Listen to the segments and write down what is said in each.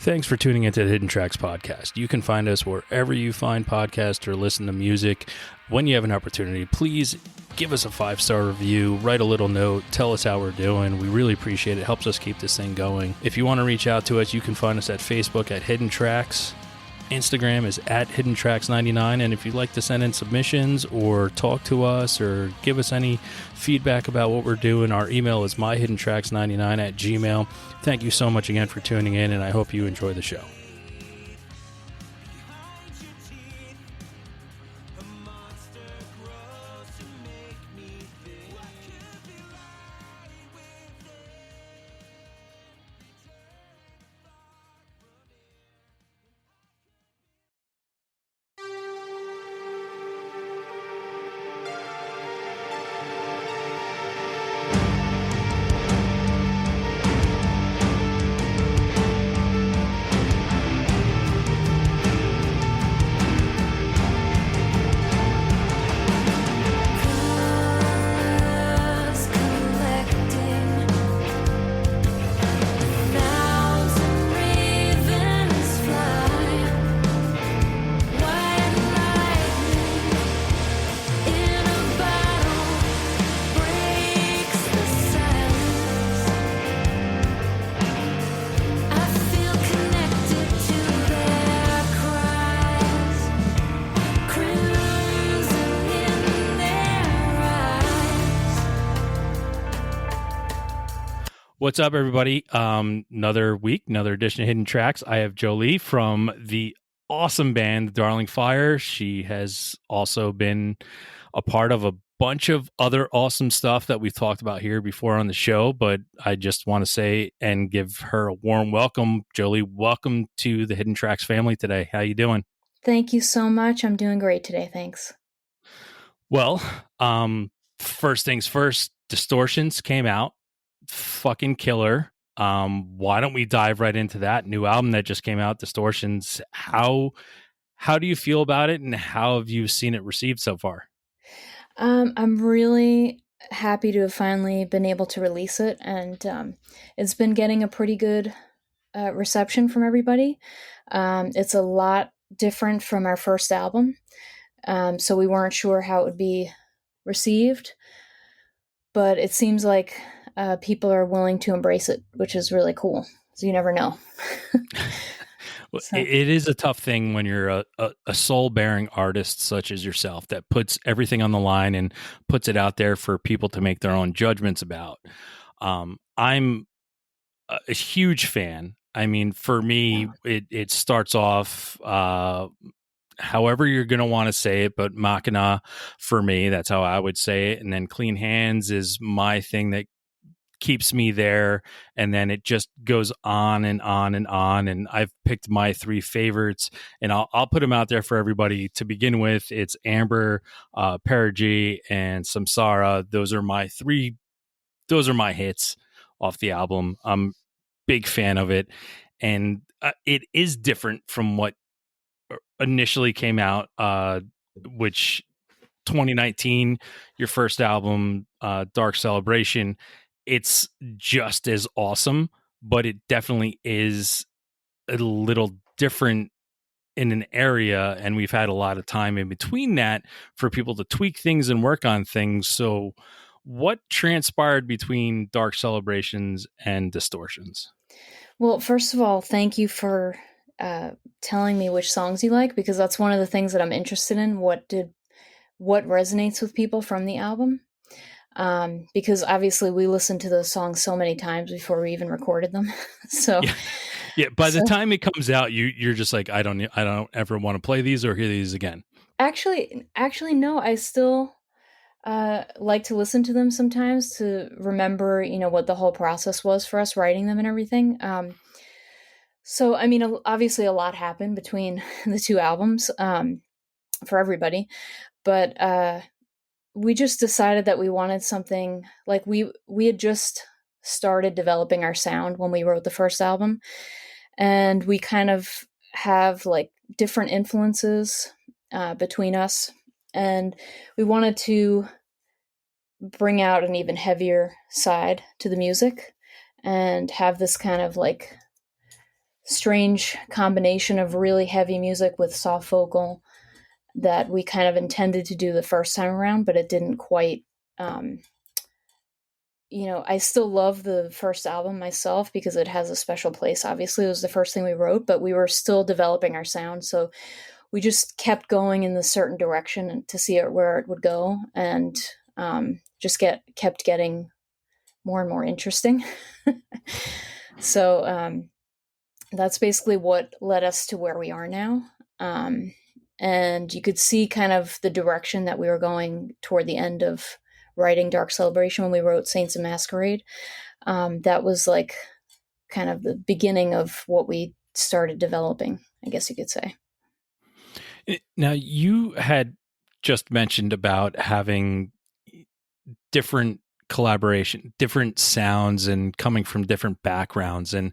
Thanks for tuning into the Hidden Tracks podcast. You can find us wherever you find podcasts or listen to music. When you have an opportunity, please give us a 5-star review, write a little note, tell us how we're doing. We really appreciate it. It helps us keep this thing going. If you want to reach out to us, you can find us at Facebook at Hidden Tracks. Instagram is at HiddenTracks99, and if you'd like to send in submissions or talk to us or give us any feedback about what we're doing, our email is myhiddentracks99@gmail. Thank you so much again for tuning in, and I hope you enjoy the show. What's up, everybody? Another week, another edition of Hidden Tracks. I have Jolie from the awesome band Darling Fire. She has also been a part of a bunch of other awesome stuff that we've talked about here before on the show, but I just want to say and give her a warm welcome. Jolie, welcome to the Hidden Tracks family today. How you doing? Thank you so much. I'm doing great today. Thanks. Well, first things first, Distortions came out. Fucking killer. Why don't we dive right into that new album that just came out, Distortions? How do you feel about it, and how have you seen it received so far? I'm really happy to have finally been able to release it, and it's been getting a pretty good reception from everybody. It's a lot different from our first album, so we weren't sure how it would be received, but it seems like people are willing to embrace it, which is really cool. So you never know. So. It is a tough thing when you're a soul-bearing artist such as yourself that puts everything on the line and puts it out there for people to make their own judgments about. I'm a huge fan. I mean, for me, it starts off however you're going to want to say it, but Machina for me, that's how I would say it. And then Clean Hands is my thing that keeps me there, and then it just goes on and on and on, and I've picked my 3 favorites, and I'll put them out there for everybody. To begin with, it's Amber, Perigee, and Samsara. Those are my hits off the album. I'm big fan of it, and it is different from what initially came out, which 2019, your first album, Dark Celebration. It's just as awesome, but it definitely is a little different in an area, and we've had a lot of time in between that for people to tweak things and work on things. So what transpired between Dark Celebrations and Distortions? Well, first of all, thank you for telling me which songs you like, because that's one of the things that I'm interested in. What resonates with people from the album? Because obviously we listened to those songs so many times before we even recorded them. So yeah. By the time it comes out, you're just like, I don't ever want to play these or hear these again. Actually, no. I still like to listen to them sometimes to remember, what the whole process was for us writing them and everything. So I mean, obviously a lot happened between the 2 albums for everybody, but we just decided that we wanted something like we had just started developing our sound when we wrote the first album, and we kind of have like different influences between us, and we wanted to bring out an even heavier side to the music and have this kind of like strange combination of really heavy music with soft vocal that we kind of intended to do the first time around, but it didn't quite. Um, I still love the first album myself because it has a special place. Obviously, it was the first thing we wrote, but we were still developing our sound. So we just kept going in this certain direction to see where it would go, and just kept getting more and more interesting. So that's basically what led us to where we are now. Um, and you could see kind of the direction that we were going toward the end of writing Dark Celebration when we wrote Saints of Masquerade. That was like kind of the beginning of what we started developing, I guess you could say. Now, you had just mentioned about having different collaboration, different sounds, and coming from different backgrounds. And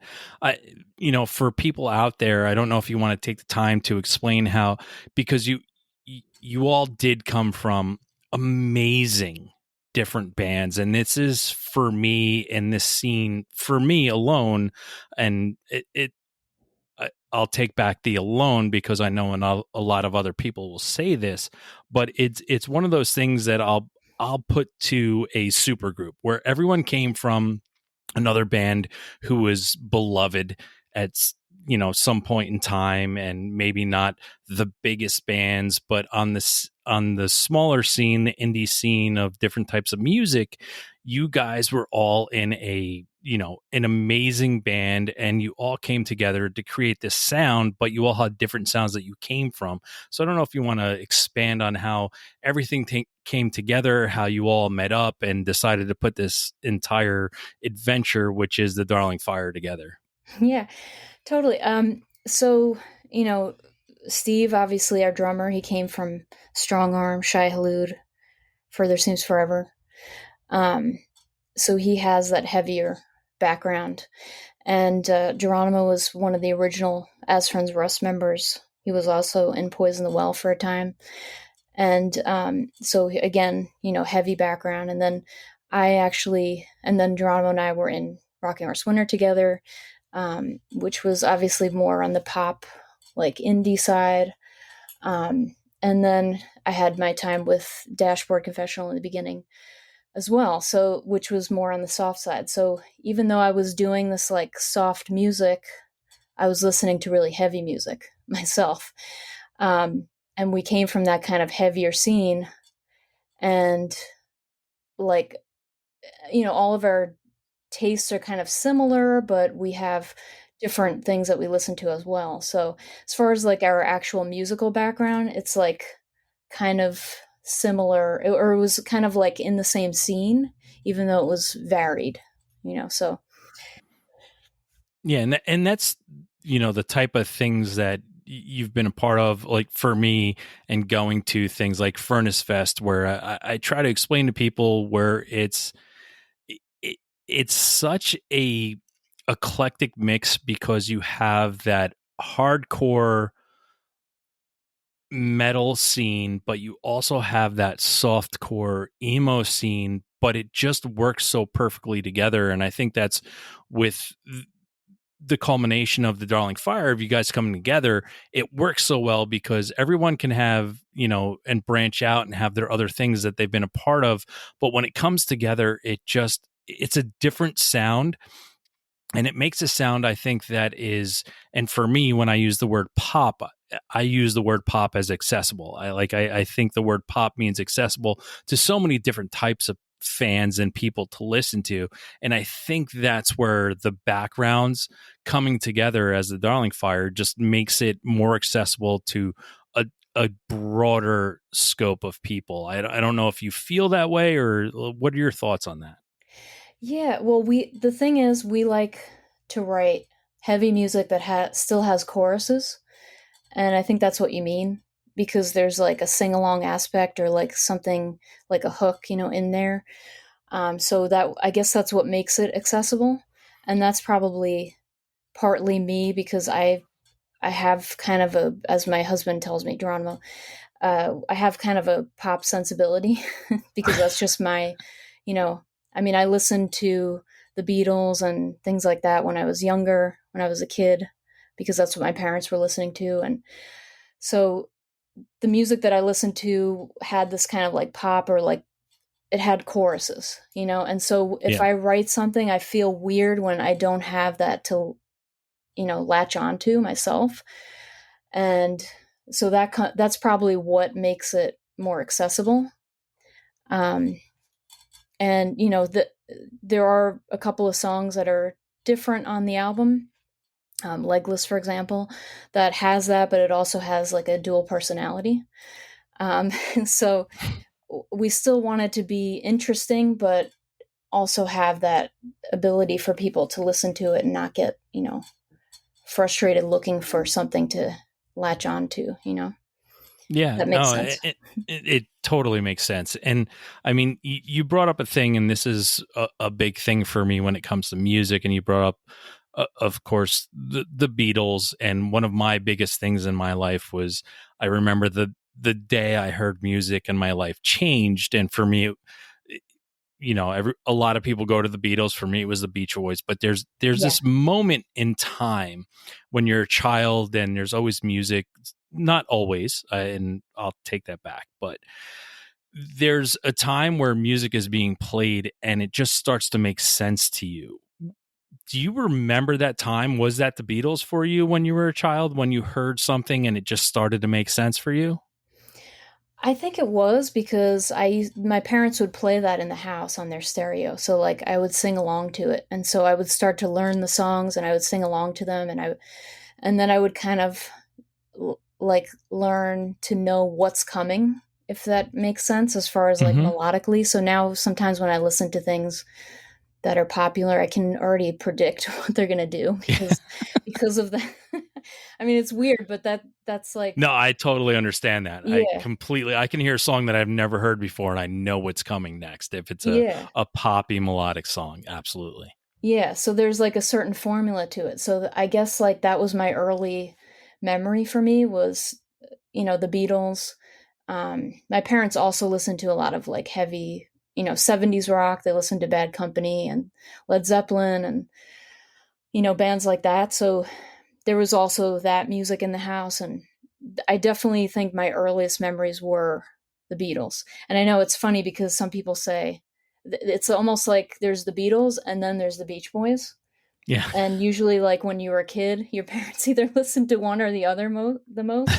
for people out there, I don't know if you want to take the time to explain how, because you all did come from amazing different bands, and this is for me in this scene for me alone, and I'll take back the alone because I know a lot of other people will say this, but it's one of those things that I'll put to a super group where everyone came from another band who was beloved at some point in time, and maybe not the biggest bands, but on the smaller scene, the indie scene of different types of music, you guys were all in an amazing band, and you all came together to create this sound, but you all had different sounds that you came from. So I don't know if you want to expand on how everything came together, how you all met up and decided to put this entire adventure, which is the Darling Fire, together. Yeah, totally. So, Steve, obviously our drummer, he came from Strongarm, Shai Hulud, Further Seems Forever. So he has that heavier background. And Geronimo was one of the original As Friends Rust members. He was also in Poison the Well for a time. And so again, heavy background. And then Geronimo and I were in Rocking Horse Winter together, which was obviously more on the pop, like indie side. And then I had my time with Dashboard Confessional in the beginning as well, so which was more on the soft side. So even though I was doing this like soft music, I was listening to really heavy music myself. And we came from that kind of heavier scene, and like all of our tastes are kind of similar, but we have different things that we listen to as well. So as far as like our actual musical background, it's like kind of similar, or it was kind of like in the same scene, even though it was varied, so. Yeah, and that's the type of things that you've been a part of, like for me, and going to things like Furnace Fest, where I try to explain to people where it's such a eclectic mix, because you have that hardcore metal scene, but you also have that softcore emo scene, but it just works so perfectly together. And I think that's with the culmination of the Darling Fire, of you guys coming together, it works so well because everyone can have, and branch out and have their other things that they've been a part of. But when it comes together, it's a different sound. And it makes a sound, I think, that is, and for me, when I use the word pop, I use the word pop as accessible. I think the word pop means accessible to so many different types of fans and people to listen to. And I think that's where the backgrounds coming together as the Darling Fire just makes it more accessible to a broader scope of people. I don't know if you feel that way, or what are your thoughts on that? Yeah, well, the thing is, we like to write heavy music that still has choruses, and I think that's what you mean, because there's like a sing along aspect, or like something like a hook, in there. So that, I guess that's what makes it accessible, and that's probably partly me, because I have kind of a, as my husband tells me, Geronimo, I have kind of a pop sensibility because that's just my, you know, I mean, I listened to the Beatles and things like that when I was younger, when I was a kid. because that's what my parents were listening to. And so the music that I listened to had this kind of like pop, or like it had choruses, and so if Yeah. I write something, I feel weird when I don't have that to, latch onto myself. And so that's probably what makes it more accessible. Um, and there are a couple of songs that are different on the album, Legless, for example, that has that, but it also has like a dual personality. So we still want it to be interesting, but also have that ability for people to listen to it and not get, frustrated looking for something to latch on to, Yeah, that makes no, sense. it totally makes sense. And I mean, you brought up a thing, and this is a big thing for me when it comes to music. And you brought up, of course, the Beatles. And one of my biggest things in my life was, I remember the day I heard music and my life changed. And for me, a lot of people go to the Beatles. For me, it was the Beach Boys. But there's Yeah. this moment in time when you're a child, and there's always music. Not always, and I'll take that back. But there's a time where music is being played, and it just starts to make sense to you. Do you remember that time? Was that the Beatles for you when you were a child, when you heard something and it just started to make sense for you? I think it was because my parents would play that in the house on their stereo. So like I would sing along to it. And so I would start to learn the songs and I would sing along to them, and then I would kind of like learn to know what's coming, if that makes sense, as far as like Mm-hmm. melodically. So now sometimes when I listen to things that are popular, I can already predict what they're gonna do because of that. I mean, it's weird, but that's like, No, I totally understand that. yeah, I can hear a song that I've never heard before, and I know what's coming next if it's yeah, a poppy melodic song. Absolutely. yeah. So there's like a certain formula to it. So I guess like that was my early memory for me was, the Beatles. My parents also listened to a lot of like heavy, 70s rock. They listened to Bad Company and Led Zeppelin and, bands like that. So there was also that music in the house. And I definitely think my earliest memories were the Beatles. And I know it's funny because some people say it's almost like there's the Beatles and then there's the Beach Boys. Yeah. And usually, like when you were a kid, your parents either listened to one or the other the most.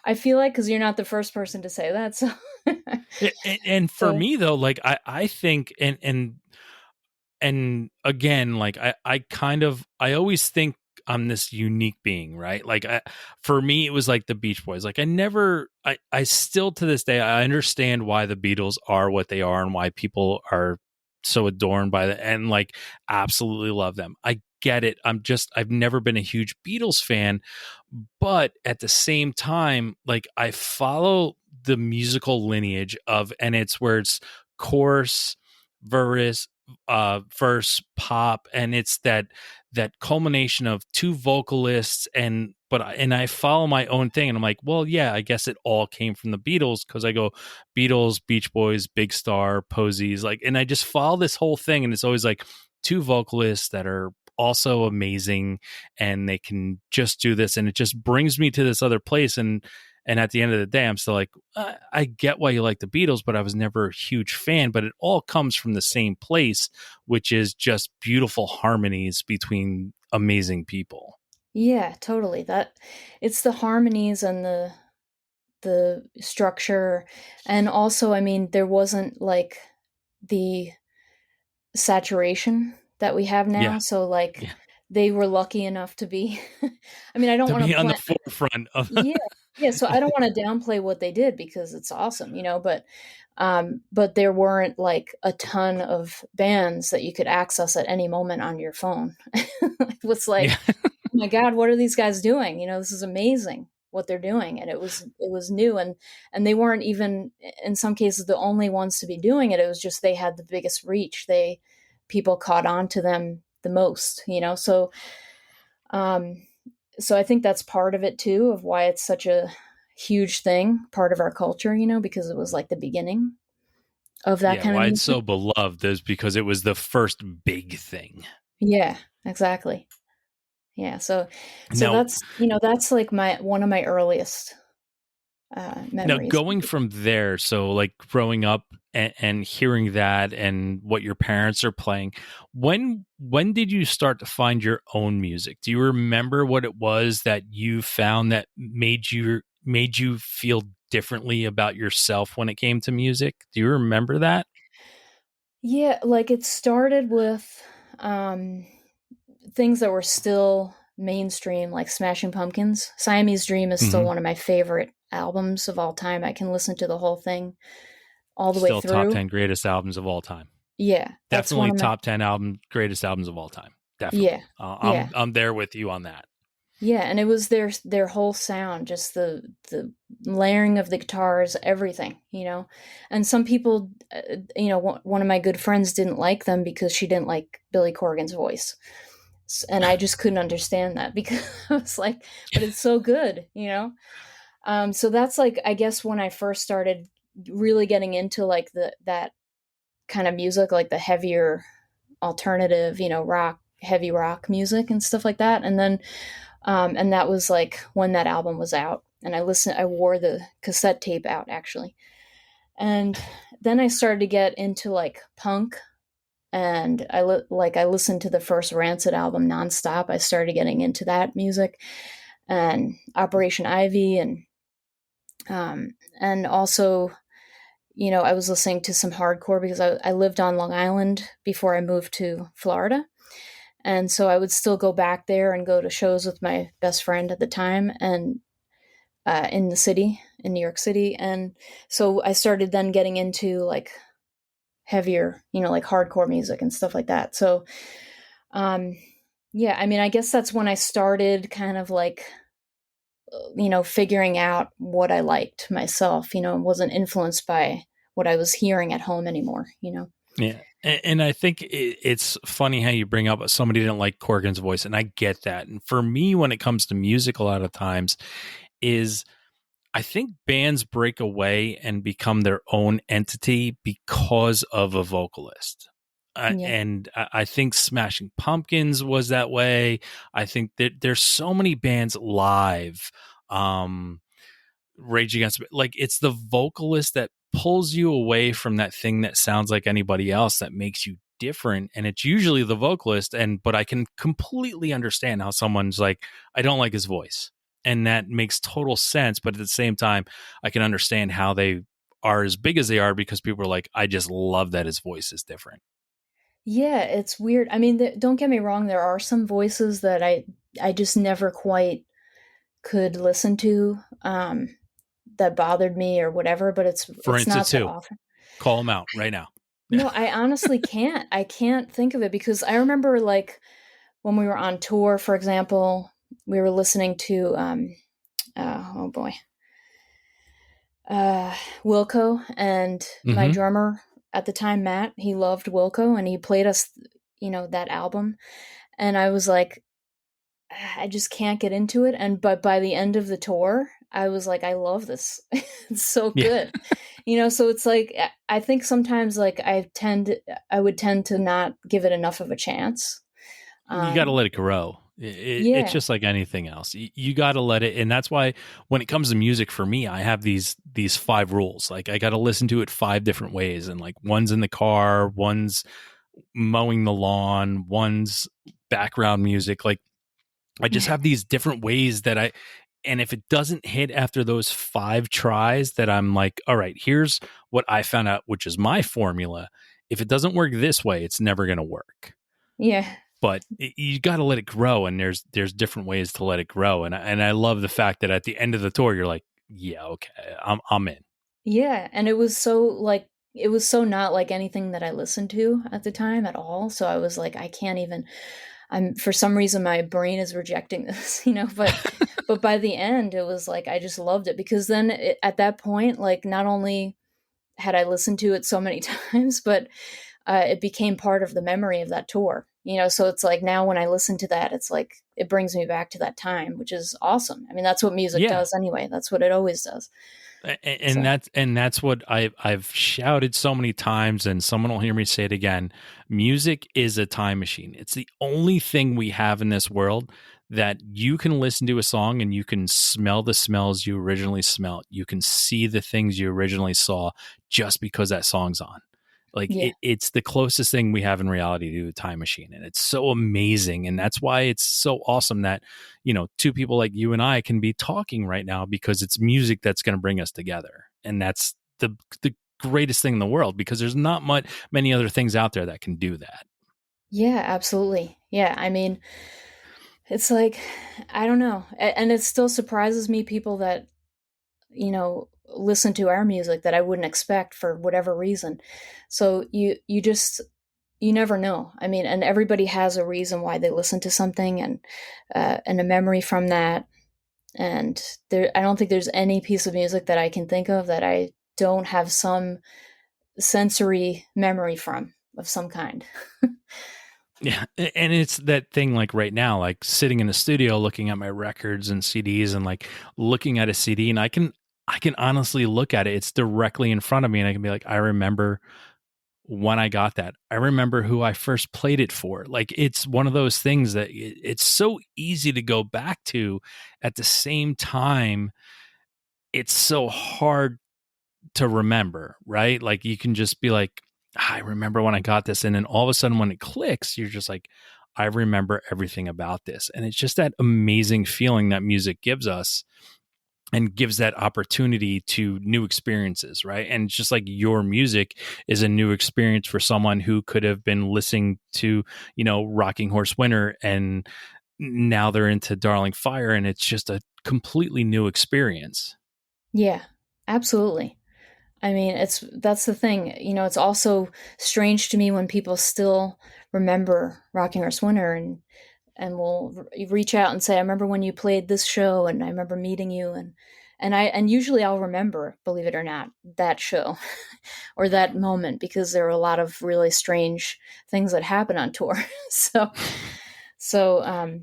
I feel like because you're not the first person to say that. So, And for so me though, like I think, and again, like I always think I'm this unique being, right? Like for me, it was like the Beach Boys. Like I still to this day, I understand why the Beatles are what they are and why people are so adorned by them and like absolutely love them. I get it. I've never been a huge Beatles fan, but at the same time, like I follow the musical lineage of, and it's where it's chorus, verse, verse, pop, and it's that culmination of two vocalists, and I follow my own thing, and I'm like, well, yeah, I guess it all came from the Beatles because I go Beatles, Beach Boys, Big Star, Posies, like, and I just follow this whole thing, and it's always like two vocalists that are also amazing and they can just do this, and it just brings me to this other place. And at the end of the day, I'm still like, I get why you like the Beatles, but I was never a huge fan. But it all comes from the same place, which is just beautiful harmonies between amazing people. yeah, totally. That it's the harmonies and the structure, and also, I mean, there wasn't like the saturation that we have Yeah. now. So like Yeah. they were lucky enough to be. I mean, I don't To want be to on the plan. forefront of. Yeah, yeah. So I don't want to downplay what they did because it's awesome, but there weren't like a ton of bands that you could access at any moment on your phone. It was Yeah. like, oh my God, what are these guys doing? This is amazing what they're doing, and it was new, and they weren't even in some cases the only ones to be doing it. It was just they had the biggest reach. People caught on to them the most, um, so I think that's part of it too, of why it's such a huge thing, part of our culture, because it was like the beginning of that Yeah. kind of Why it's music. so beloved is because it was the first big thing. Yeah, exactly. Yeah. So Now, that's, that's like one of my earliest now memories. going from there, so like growing up and hearing that and what your parents are playing, when did you start to find your own music? Do you remember what it was that you found that made you feel differently about yourself when it came to music? Do you remember that? Yeah, like it started with um things that were still mainstream, like Smashing Pumpkins. Siamese Dream is still Hmm. one of my favorite albums of all time. I can listen to the whole thing all the way Still top through. 10 greatest albums of all time. Yeah, that's one Definitely of my. top 10 greatest albums of all time. Yeah, Definitely. yeah, I'm there with you on that. yeah, and it was their whole sound, just the layering of the guitars, everything, And some people, one of my good friends didn't like them because she didn't like Billy Corgan's voice, and I just couldn't understand that because I was like, but it's so good. So that's like, I guess, when I first started really getting into like that kind of music, like the heavier alternative, rock, heavy rock music and stuff like that. And that was like when that album was out, and I wore the cassette tape out actually. And then I started to get into like punk, and I listened to the first Rancid album nonstop. I started getting into that music and Operation Ivy, and also, I was listening to some hardcore because I lived on Long Island before I moved to Florida. And so I would still go back there and go to shows with my best friend at the time, and in the city, in New York City. And so I started then getting into like heavier, like hardcore music and stuff like that. So, um, yeah, I mean, I guess that's when I started kind of like, figuring out what I liked myself, wasn't influenced by what I was hearing at home anymore. Yeah. And I think it's funny how you bring up somebody didn't like Corgan's voice, and I get that. And for me, when it comes to music, a lot of times is I think bands break away and become their own entity because of a vocalist. Yeah. And I think Smashing Pumpkins was that way. I think that there's so many bands live. Rage Against like it's the vocalist that pulls you away from that thing that sounds like anybody else that makes you different, and it's usually the vocalist. And but I can completely understand how someone's like, I don't like his voice, and that makes total sense. But at the same time, I can understand how they are as big as they are because people are like, I just love that his voice is different. Yeah, it's weird. I mean, don't get me wrong, there are some voices that I just never quite could listen to, that bothered me or whatever, but For it's not instance, that who? often. Call him out right now. No, I honestly can't. I can't think of it because I remember like when we were on tour, for example, we were listening to oh boy, uh, Wilco, and my Mm-hmm. drummer at the time, Matt, he loved Wilco, and he played us, that album, and I was like, I just can't get into it. And but by the end of the tour, I was like, I love this. It's so Yeah. good. So it's like I think sometimes like I would tend to not give it enough of a chance. You got to Um let it grow. It's yeah. just like anything else. You got to let it, and that's why when it comes to music, for me, I have these five rules. Like I got to listen to it five different ways, and like one's in the car, one's mowing the lawn, one's background music. Like I just have these different ways that and if it doesn't hit after those five tries, that I'm like, all right, here's what I found out, which is my formula. If it doesn't work this way, it's never going to work. Yeah. But you got to let it grow, and there's different ways to let it grow. And I love the fact that at the end of the tour, you're like, yeah, okay, I'm in. Yeah, and it was so not like anything that I listened to at the time at all. So I was like, I can't even. I'm for some reason my brain is rejecting this. But by the end, it was like I just loved it because then at that point, like not only had I listened to it so many times, but it became part of the memory of that tour. So it's like now when I listen to that, it's like it brings me back to that time, which is awesome. I mean, that's what music Yeah, does anyway. That's what it always does. and So that's what I've shouted so many times, and someone will hear me say it again. Music is a time machine. It's the only thing we have in this world that you can listen to a song and you can smell the smells you originally smelled. You can see the things you originally saw just because that song's on. Like Yeah. it's the closest thing we have in reality to a time machine. And it's so amazing. And that's why it's so awesome that, two people like you and I can be talking right now, because it's music that's going to bring us together. And that's the greatest thing in the world, because there's not many other things out there that can do that. Yeah, absolutely. Yeah. I mean, it's like, I don't know. And it still surprises me, people that, listen to our music that I wouldn't expect for whatever reason. So you never know. I mean, and everybody has a reason why they listen to something, and a memory from that. And I don't think there's any piece of music that I can think of that I don't have some sensory memory from, of some kind. Yeah. And it's that thing, like right now, like sitting in the studio looking at my records and CDs, and like looking at a CD, and I can honestly look at it. It's directly in front of me, and I can be like, I remember when I got that. I remember who I first played it for. Like it's one of those things that it's so easy to go back to. At the same time, it's so hard to remember, right? Like you can just be like, I remember when I got this. And then all of a sudden when it clicks, you're just like, I remember everything about this. And it's just that amazing feeling that music gives us, and gives that opportunity to new experiences, right? And it's just like your music is a new experience for someone who could have been listening to, Rocking Horse Winter, and now they're into Darling Fire, and it's just a completely new experience. Yeah, absolutely. I mean, that's the thing. It's also strange to me when people still remember Rocking Horse Winter, and will reach out and say, "I remember when you played this show, and I remember meeting you," and usually I'll remember, believe it or not, that show or that moment, because there are a lot of really strange things that happen on tour. so so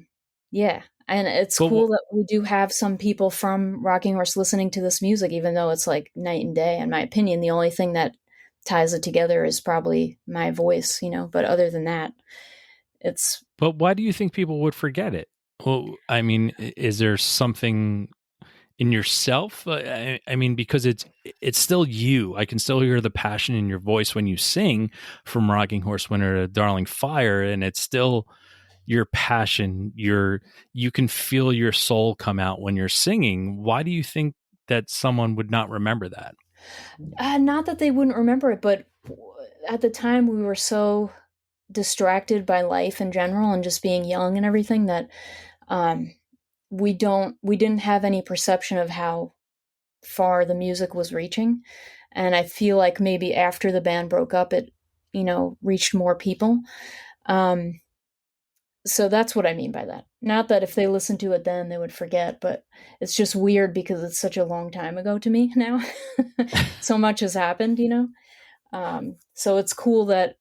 yeah, and it's But cool that we do have some people from Rocking Horse listening to this music, even though it's like night and day. In my opinion, the only thing that ties it together is probably my voice, but other than that, it's but why do you think people would forget it? Well, I mean, is there something in yourself? I mean, because it's still you. I can still hear the passion in your voice when you sing from Rocking Horse Winter to Darling Fire, and it's still your passion. You can feel your soul come out when you're singing. Why do you think that someone would not remember that? not that they wouldn't remember it, but at the time we were so distracted by life in general and just being young and everything that um, we didn't have any perception of how far the music was reaching. And I feel like maybe after the band broke up, it reached more people. Um, so that's what I mean by that. Not that if they listened to it then they would forget, but it's just weird because it's such a long time ago to me now. So much has happened. So it's cool that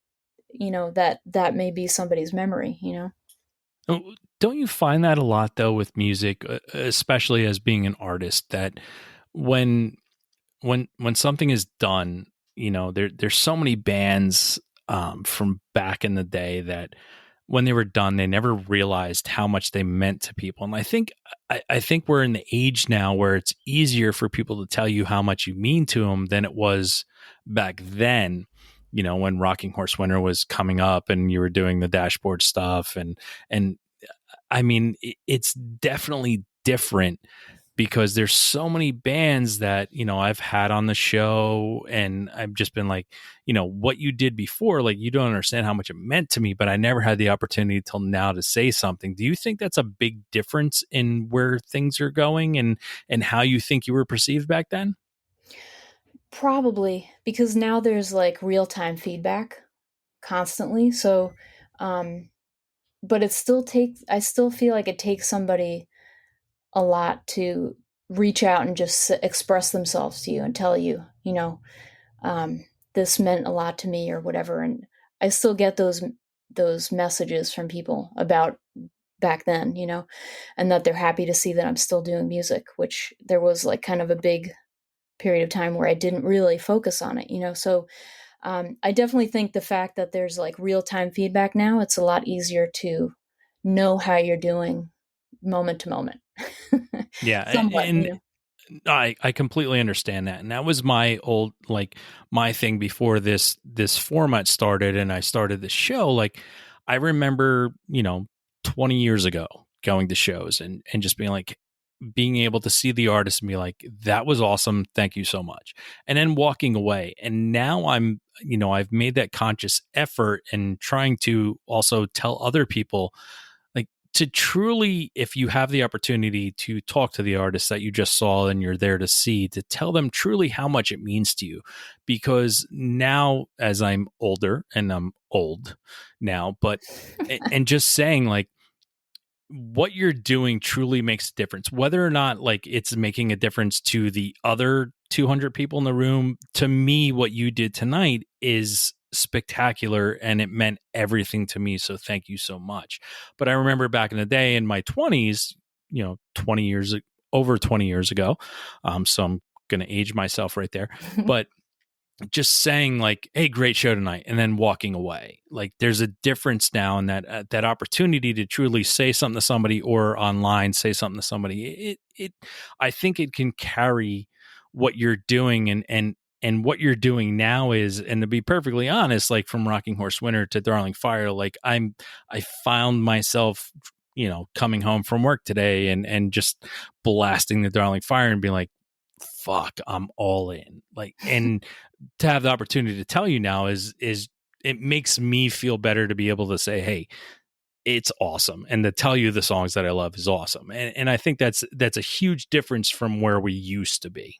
that may be somebody's memory. Oh, don't you find that a lot though with music, especially as being an artist, that when when something is done, there's so many bands from back in the day that when they were done, they never realized how much they meant to people. And I think we're in the age now where it's easier for people to tell you how much you mean to them than it was back then. When Rocking Horse Winter was coming up and you were doing the dashboard stuff, and I mean, it's definitely different, because there's so many bands that, I've had on the show, and I've just been like, what you did before, like, you don't understand how much it meant to me, but I never had the opportunity till now to say something. Do you think that's a big difference in where things are going, and how you think you were perceived back then? Probably because now there's like real time feedback constantly. So, um, but I still feel like it takes somebody a lot to reach out and just express themselves to you and tell you, um, this meant a lot to me or whatever. And I still get those messages from people about back then, and that they're happy to see that I'm still doing music, which there was like kind of a big period of time where I didn't really focus on it. So I definitely think the fact that there's like real time feedback now, it's a lot easier to know how you're doing moment to moment. Yeah, Somewhat, you and know. I completely understand that. And that was my old, like, my thing before this format started and I started the show. Like, I remember, 20 years ago going to shows and just being like, being able to see the artist and be like, that was awesome. Thank you so much. And then walking away. And now I've made that conscious effort and trying to also tell other people, like, to truly, if you have the opportunity to talk to the artist that you just saw and you're there to see, to tell them truly how much it means to you. Because now, as I'm older, and I'm old now, but, and just saying, like, what you're doing truly makes a difference, whether or not, like, it's making a difference to the other 200 people in the room. To me, what you did tonight is spectacular and it meant everything to me, so thank you so much. But I remember back in the day in my 20s, 20 years, over 20 years ago, so I'm going to age myself right there, but just saying, like, hey, great show tonight, and then walking away. Like, there's a difference now in that opportunity to truly say something to somebody, or online say something to somebody. I think it can carry what you're doing, and what you're doing now is, and to be perfectly honest, like, from Rocking Horse Winter to Darling Fire, like, I found myself, coming home from work today and just blasting the Darling Fire and being like, fuck, I'm all in. Like, and to have the opportunity to tell you now is it makes me feel better to be able to say, hey, it's awesome, and to tell you the songs that I love is awesome. And I think that's a huge difference from where we used to be.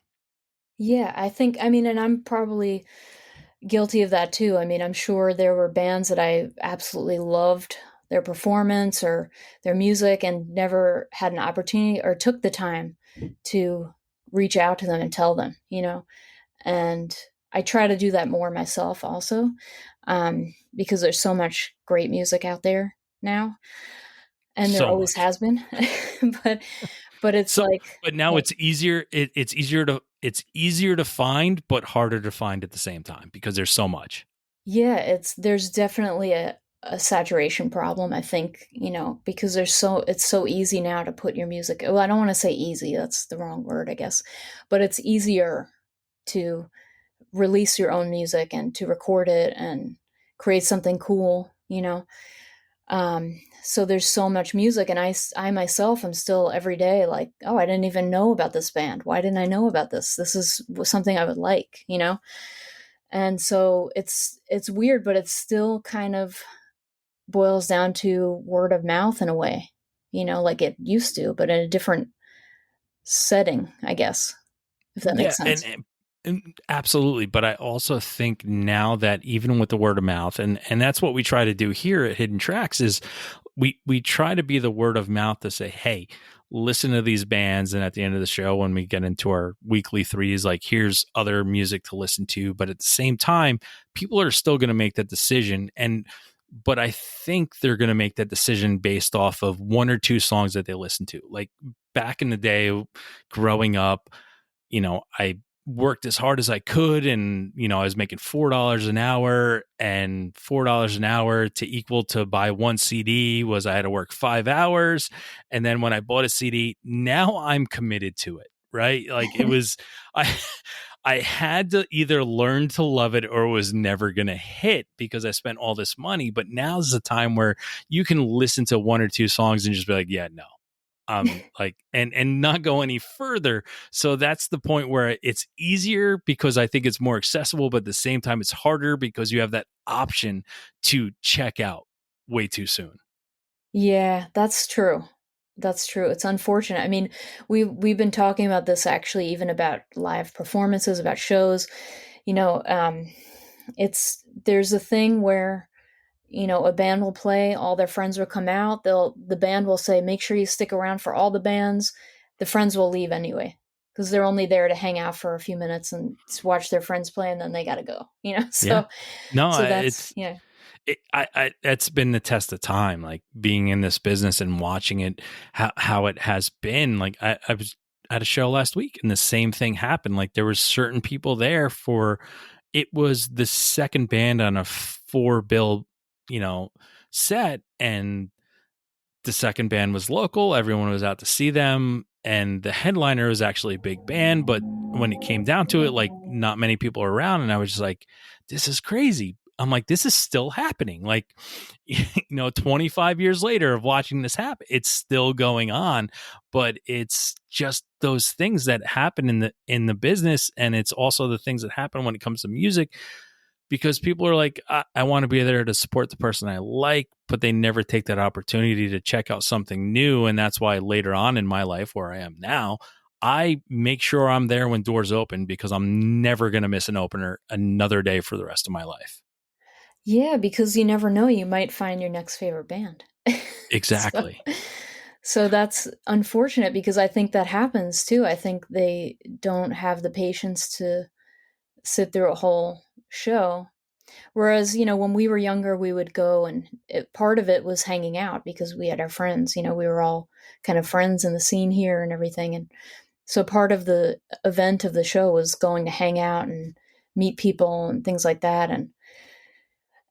Yeah, I mean, and I'm probably guilty of that too. I mean, I'm sure there were bands that I absolutely loved their performance or their music and never had an opportunity or took the time to reach out to them and tell them, you know. And I try to do that more myself also, because there's so much great music out there now, and there So always much. has been. but but it's So, like, but now it's easier. It's easier to find, but harder to find at the same time because there's so much. yeah, there's definitely a saturation problem, I think, you know, because it's so easy now to put your music. Well, I don't want to say easy, that's the wrong word, I guess, but it's easier to release your own music and to record it and create something cool, you know. So there's so much music, and I myself am still every day like, oh, I didn't even know about this band. Why didn't I know about this? This is something I would like, you know? And so it's weird, but it's still kind of boils down to word of mouth in a way, you know, like it used to, but in a different setting, I guess, if that Yeah, makes and, sense. and and absolutely. But I also think now that even with the word of mouth, and that's what we try to do here at Hidden Tracks, is we try to be the word of mouth to say, hey, listen to these bands, and at the end of the show, when we get into our weekly threes, like, here's other music to listen to. But at the same time, people are still going to make that decision, but I think they're going to make that decision based off of one or two songs that they listen to. Like, back in the day, growing up, I worked as hard as I could, and, I was making $4 an hour, and $4 an hour to equal to buy one CD was, I had to work 5 hours. And then when I bought a CD, now I'm committed to it. Right. Like, it was, I, I had to either learn to love it or it was never going to hit because I spent all this money. But now's the time where you can listen to one or two songs and just be like, yeah, no, like, and not go any further. So that's the point where it's easier because I think it's more accessible, but at the same time it's harder because you have that option to check out way too soon. Yeah, that's true. That's true. It's unfortunate. I mean, we've been talking about this actually, even about live performances, about shows. You know, it's there's a thing where, you know, a band will play, all their friends will come out. The band will say, make sure you stick around for all the bands. The friends will leave anyway because they're only there to hang out for a few minutes and to watch their friends play, and then they got to go. You know, Yeah. No, so that's yeah. that's been the test of time, like, being in this business and watching it, how it has been. Like, I was at a show last week and the same thing happened. Like, there was certain people there for, it was the second band on a four bill, you know, set. And the second band was local. Everyone was out to see them. And the headliner was actually a big band. But when it came down to it, like not many people were around. And I was just like, this is crazy. I'm like, this is still happening. Like, 25 years later of watching this happen, it's still going on. But it's just those things that happen in the business. And it's also the things that happen when it comes to music, because people are like, I want to be there to support the person I like, but they never take that opportunity to check out something new. And that's why later on in my life, where I am now, I make sure I'm there when doors open, because I'm never going to miss an opener another day for the rest of my life. Yeah, because you never know, you might find your next favorite band. so, Exactly. so that's unfortunate, because I think that happens too. I think they don't have the patience to sit through a whole show. Whereas, when we were younger, we would go, and part of it was hanging out because we had our friends. We were all kind of friends in the scene here and everything. And so part of the event of the show was going to hang out and meet people and things like that.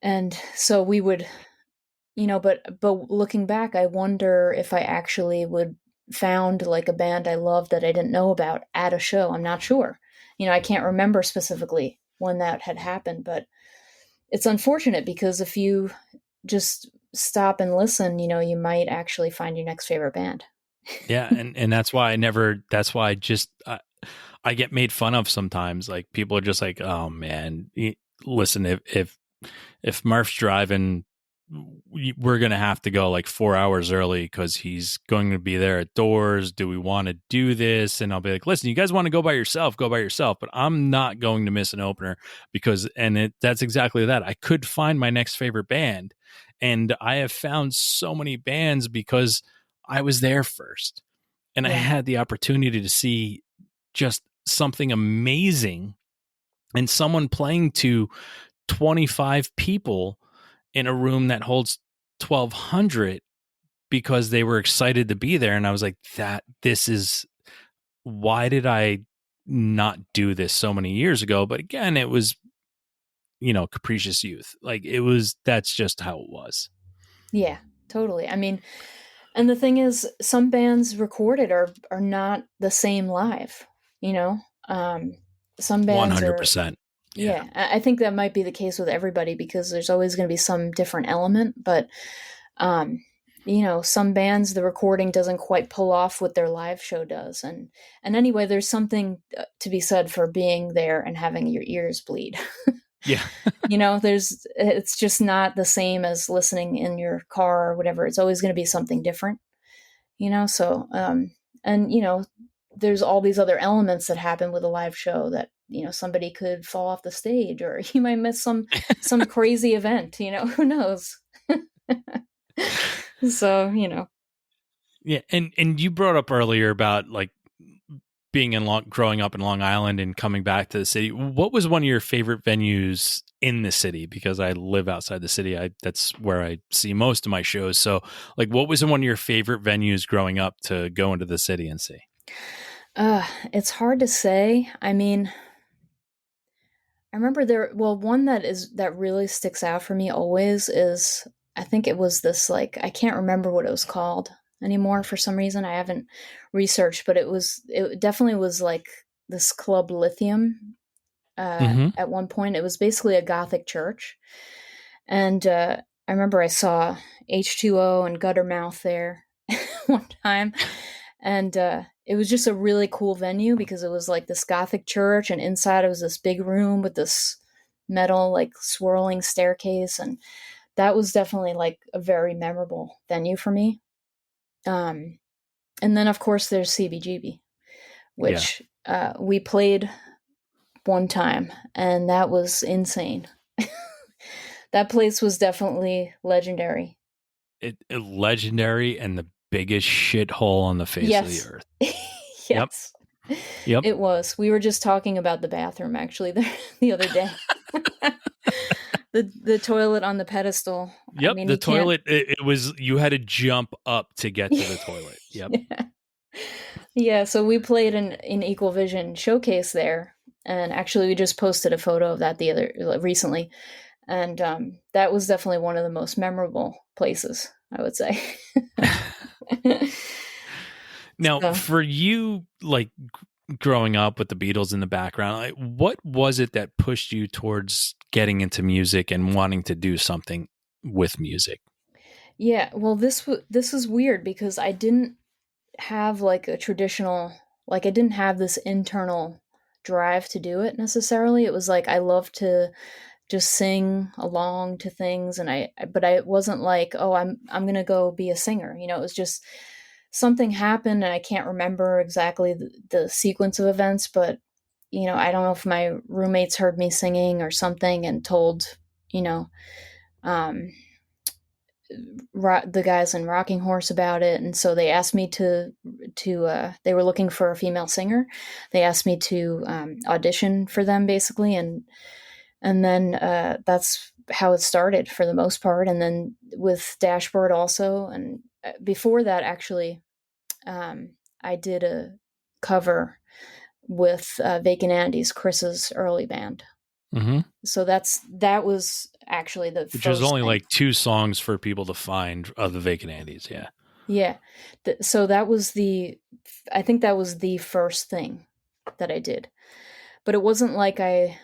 And so we would, but looking back, I wonder if I actually would found like a band I loved that I didn't know about at a show. I'm not sure. I can't remember specifically when that had happened, but it's unfortunate, because if you just stop and listen, you might actually find your next favorite band. Yeah. And that's why I get made fun of sometimes. Like people are just like, oh man, listen, if Murph's driving, we're going to have to go like 4 hours early because he's going to be there at doors. Do we want to do this? And I'll be like, listen, you guys want to go by yourself, but I'm not going to miss an opener, because, that's exactly that. I could find my next favorite band. And I have found so many bands because I was there first, and I Yeah. had the opportunity to see just something amazing, and someone playing to 25 people in a room that holds 1,200 because they were excited to be there. And I was like, why did I not do this so many years ago? But again, it was, capricious youth. Like that's just how it was. Yeah, totally. I mean, and the thing is, some bands recorded are not the same live, you know? Um, some bands are, 100%. Yeah. yeah, I think that might be the case with everybody, because there's always going to be some different element. But, um, some bands, the recording doesn't quite pull off what their live show does. And anyway, there's something to be said for being there and having your ears bleed. Yeah. It's just not the same as listening in your car or whatever. It's always going to be something different, so, and, there's all these other elements that happen with a live show that, somebody could fall off the stage, or you might miss some crazy event, who knows? So, Yeah. And you brought up earlier about like growing up in Long Island and coming back to the city. What was one of your favorite venues in the city? Because I live outside the city. That's where I see most of my shows. So like, what was one of your favorite venues growing up to go into the city and see? it's hard to say. I mean, I remember one that really sticks out for me always is, I think it was this, like, I can't remember what it was called anymore for some reason. I haven't researched, but it definitely was like this Club Lithium. Mm-hmm. At one point, it was basically a Gothic church, and I remember I saw H2O and Guttermouth there one time, and it was just a really cool venue, because it was like this Gothic church, and inside it was this big room with this metal like swirling staircase, and that was definitely like a very memorable venue for me. And then of course there's CBGB, Yeah. which we played one time, and that was insane. That place was definitely legendary. It legendary and the biggest shithole on the face of the Yes. earth. Yes. Yep. It was. We were just talking about the bathroom actually the other day. The toilet on the pedestal. I Yep. mean, The you can't. toilet, it was, you had to jump up to get to the toilet. Yep. Yeah. Yeah, so we played in Equal Vision Showcase there, and actually we just posted a photo of that recently, and that was definitely one of the most memorable places. I would say. Now, So, for you, like growing up with the Beatles in the background, like, what was it that pushed you towards getting into music and wanting to do something with music? yeah, well, this is weird because I didn't have like a traditional, like I didn't have this internal drive to do it necessarily. It was like I love to just sing along to things, and but I wasn't like, oh, I'm gonna go be a singer. It was just something happened, and I can't remember exactly the sequence of events, but I don't know if my roommates heard me singing or something and told you know um, the guys in Rocking Horse about it, and so they asked me to they were looking for a female singer. They asked me to audition for them basically, and then that's how it started for the most part. And then with Dashboard also, and before that actually, I did a cover with Vacant Andy's, Chris's early band. Mm-hmm. So that was actually the Which is first only thing. like two songs for people to find of the Vacant Andes. Yeah. Yeah. So that was I think that was the first thing that I did. But it wasn't like I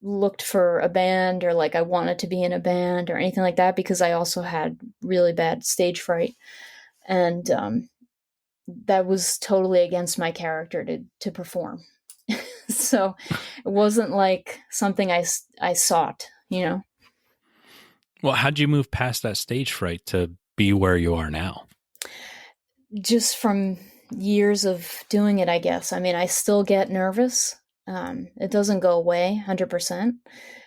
looked for a band or like I wanted to be in a band or anything like that, because I also had really bad stage fright. And that was totally against my character to perform. So it wasn't like something I sought. Well, how'd you move past that stage fright to be where you are now? Just from years of doing it, I guess. I mean, I still get nervous. It doesn't go away 100%.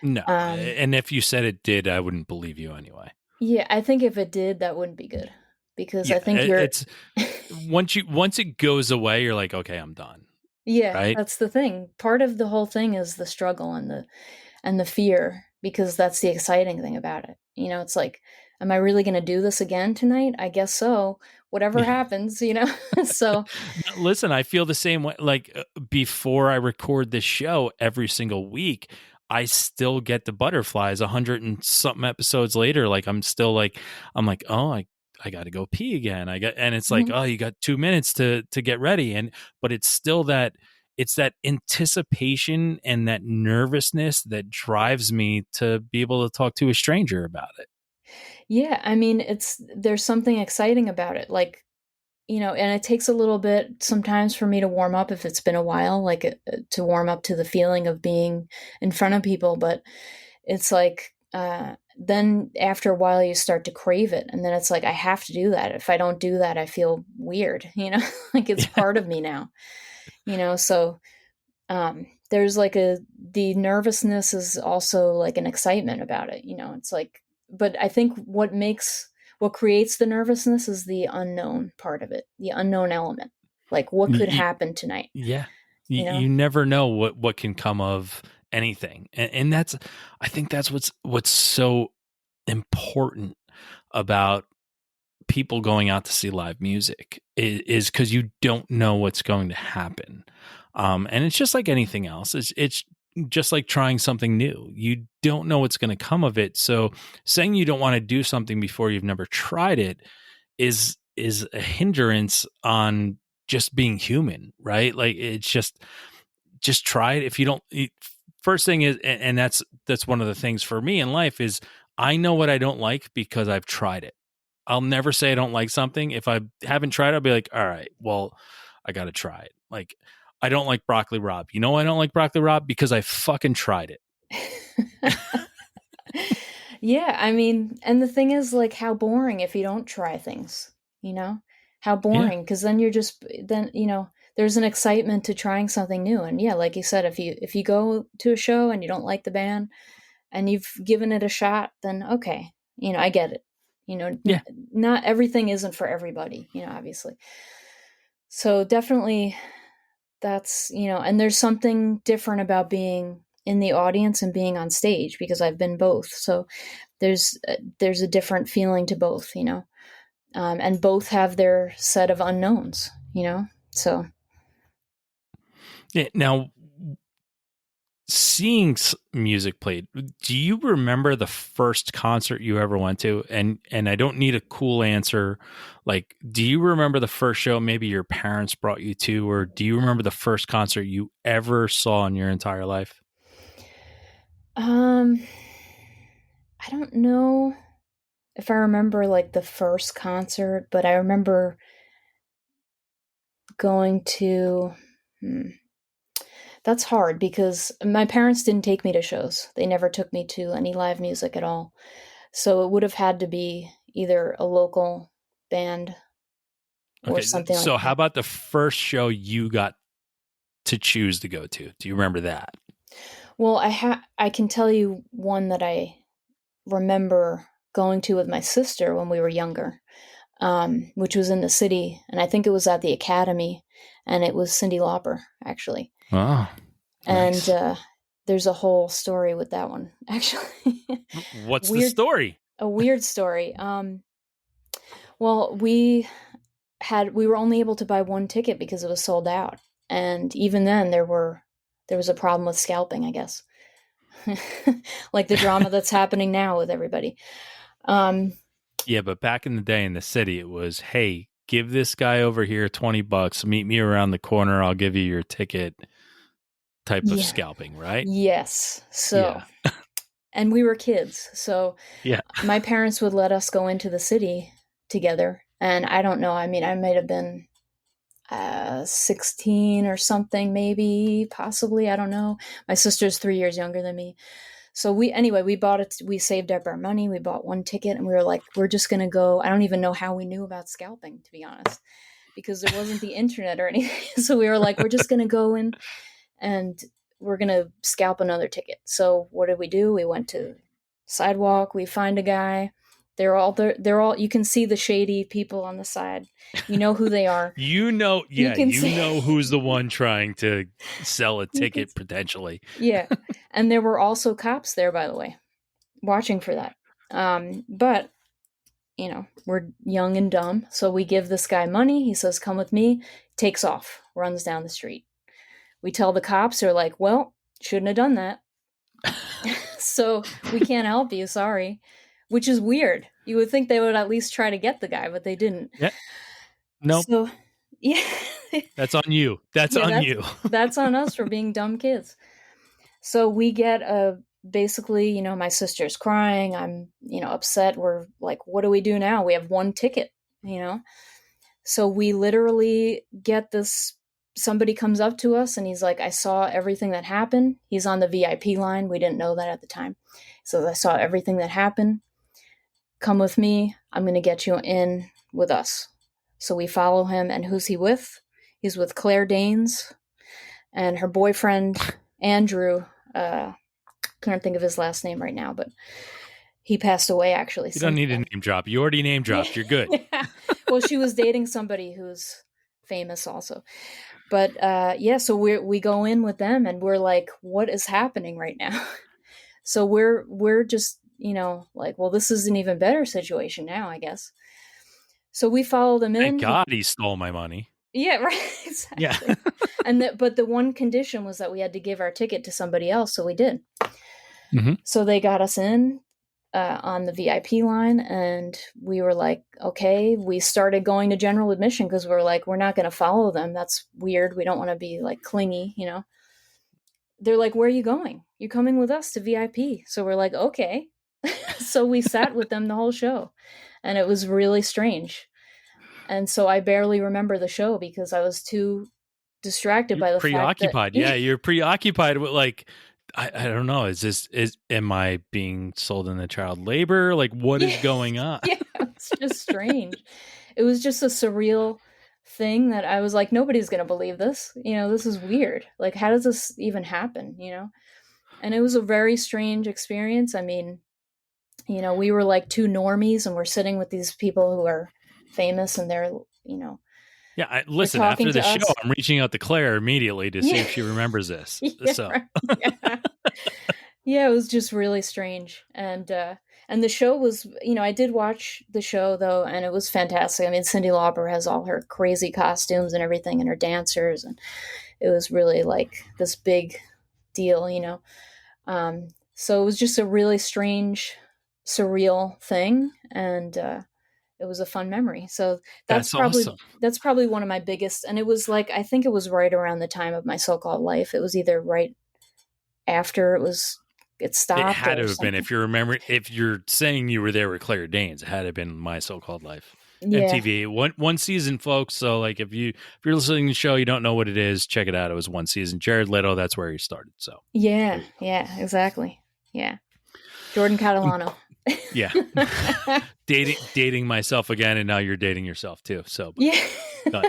No. Um, And if you said it did, I wouldn't believe you anyway. yeah, I think if it did, that wouldn't be good, because I Yeah. think you're. It's once it goes away, you're like, okay, I'm done. Yeah, Right. that's the thing. Part of the whole thing is the struggle and the fear, because that's the exciting thing about it. It's like, am I really going to do this again tonight? I guess so. Whatever happens. So, Listen, I feel the same way. Like before I record this show every single week, I still get the butterflies 100 and something episodes later. Like I'm like, oh, I got to go pee again. And it's like, mhm. oh, you got 2 minutes to get ready. But it's still it's that anticipation and that nervousness that drives me to be able to talk to a stranger about it. Yeah, I mean, there's something exciting about it. Like, and it takes a little bit sometimes for me to warm up if it's been a while, like to warm up to the feeling of being in front of people. But it's like, then after a while you start to crave it. And then it's like, I have to do that. If I don't do that, I feel weird, like it's Yeah. part of me now, so there's like the nervousness is also like an excitement about it. It's like, but I think what creates the nervousness is the unknown part of it, the unknown element. Like, what could happen tonight? Yeah. You know? You never know what can come of anything. And I think that's what's so important about people going out to see live music is because you don't know what's going to happen. And it's just like anything else. It's just like trying something new. You don't know what's going to come of it. So saying you don't want to do something before you've never tried it is a hindrance on just being human, right? Like it's just try it. If you don't, first thing is, and that's one of the things for me in life is I know what I don't like because I've tried it. I'll never say I don't like something. If I haven't tried it, I'll be like, all right, well, I got to try it. Like, I don't like broccoli rabe. You know why I don't like broccoli rabe? Because I fucking tried it. Yeah, I mean, and the thing is, like, how boring if you don't try things, you know? How Yeah. boring, because then there's an excitement to trying something new. And yeah, like you said, if you go to a show and you don't like the band and you've given it a shot, then okay, I get it. Yeah. Not everything isn't for everybody, obviously. So definitely and there's something different about being in the audience and being on stage, because I've been both. So there's a different feeling to both, and both have their set of unknowns, so. Yeah. Now, seeing music played, do you remember the first concert you ever went to? And I don't need a cool answer. Like, do you remember the first show maybe your parents brought you to, or do you remember the first concert you ever saw in your entire life? Um, I don't know if I remember like the first concert, but I remember going to. That's hard because my parents didn't take me to shows. They never took me to any live music at all. So it would have had to be either a local band or Okay, something like so how that. about the first show you got to choose to go to? Do you remember that? Well, I can tell you one that I remember going to with my sister when we were younger, which was in the city, and I think it was at the Academy, and it was Cyndi Lauper actually. Oh, And nice. there's a whole story with that one, actually. What's the weird, story? a weird story. Well, we were only able to buy one ticket because it was sold out, and even then there was a problem with scalping, I guess. Like the drama that's happening now with everybody. Um, Yeah, but back in the day in the city, it was, hey, give this guy over here $20. Meet me around the corner. I'll give you your ticket type of yeah, scalping, right? yes. So, Yeah. and we were kids, so Yeah. my parents would let us go into the city together. And I don't know. I mean, I might have been 16 or something, maybe, possibly. I don't know. My sister's 3 years younger than me. So we bought it. We saved up our money. We bought one ticket and we were like, we're just going to go. I don't even know how we knew about scalping, to be honest, because there wasn't the internet or anything. So we were like, we're just going to go in and we're going to scalp another ticket. So what did we do? We went to sidewalk. We find a guy. They're all there. They're all, you can see the shady people on the side. You know who they are. You can You see, know who's the one trying to sell a you can, ticket potentially. yeah. And there were also cops there, by the way, watching for that. But we're young and dumb. So we give this guy money. He says, come with me, takes off, runs down the street. We tell the cops, they're like, well, shouldn't have done that. So we can't help you, sorry. Which is weird. You would think they would at least try to get the guy, but they didn't. Yeah. Nope. So yeah. That's on you. That's Yeah, on that's you. that's on us for being dumb kids. So we get a basically, my sister's crying. I'm, upset. We're like, what do we do now? We have one ticket, you know? So we literally get this. Somebody comes up to us and he's like, I saw everything that happened. He's on the VIP line. We didn't know that at the time. So I saw everything that happened. Come with me. I'm going to get you in with us. So we follow him. And who's he with? He's with Claire Danes and her boyfriend, Andrew. Can't think of his last name right now, but he passed away actually You don't since need a then. name drop. You already name dropped. You're good. Yeah. Well, she was dating somebody who's famous also. But yeah, so we go in with them and we're like, what is happening right now? So we're just, like, well, this is an even better situation now, I guess. So we follow them Thank in. God he stole my money. Yeah, right, Yeah. exactly. But the one condition was that we had to give our ticket to somebody else, so we did. Mm-hmm. So they got us in on the VIP line, and we were like, okay. We started going to general admission because we were like, we're not going to follow them. That's weird. We don't want to be like clingy, They're like, where are you going? You're coming with us to VIP. So we're like, okay. So we sat with them the whole show, and it was really strange. And so I barely remember the show because I was too distracted You're by the fact that preoccupied. Yeah, you're preoccupied with like I don't know. Am I being sold into child labor? Like what is yeah, going on? yeah, it's just strange. It was just a surreal thing that I was like, nobody's gonna believe this. This is weird. Like, how does this even happen? And it was a very strange experience. I mean, we were like two normies, and we're sitting with these people who are famous, and Yeah, they're listen, talking after the to show, us. I'm reaching out to Claire immediately to see Yeah, if she remembers this. yeah, So, right. Yeah. Yeah, it was just really strange. And the show was, I did watch the show though, and it was fantastic. I mean, Cyndi Lauper has all her crazy costumes and everything and her dancers, and it was really like this big deal, you know. So it was just a really strange, surreal thing, and it was a fun memory. So That's awesome. that's probably one of my biggest. And it was like, I think it was right around the time of my so-called life. It was either right after it It stopped had or to have been, something. if you remember, if you're saying you were there with Claire Danes, it had to have been My So-Called Life. Yeah, MTV, one season, folks. So like if you're listening to the show, you don't know what it is, check it out. It was one season. Jared Leto, that's where he started. So yeah, there you yeah, exactly. Yeah, Jordan go. Catalano. Yeah. dating myself again, and now you're dating yourself too. So Yeah. but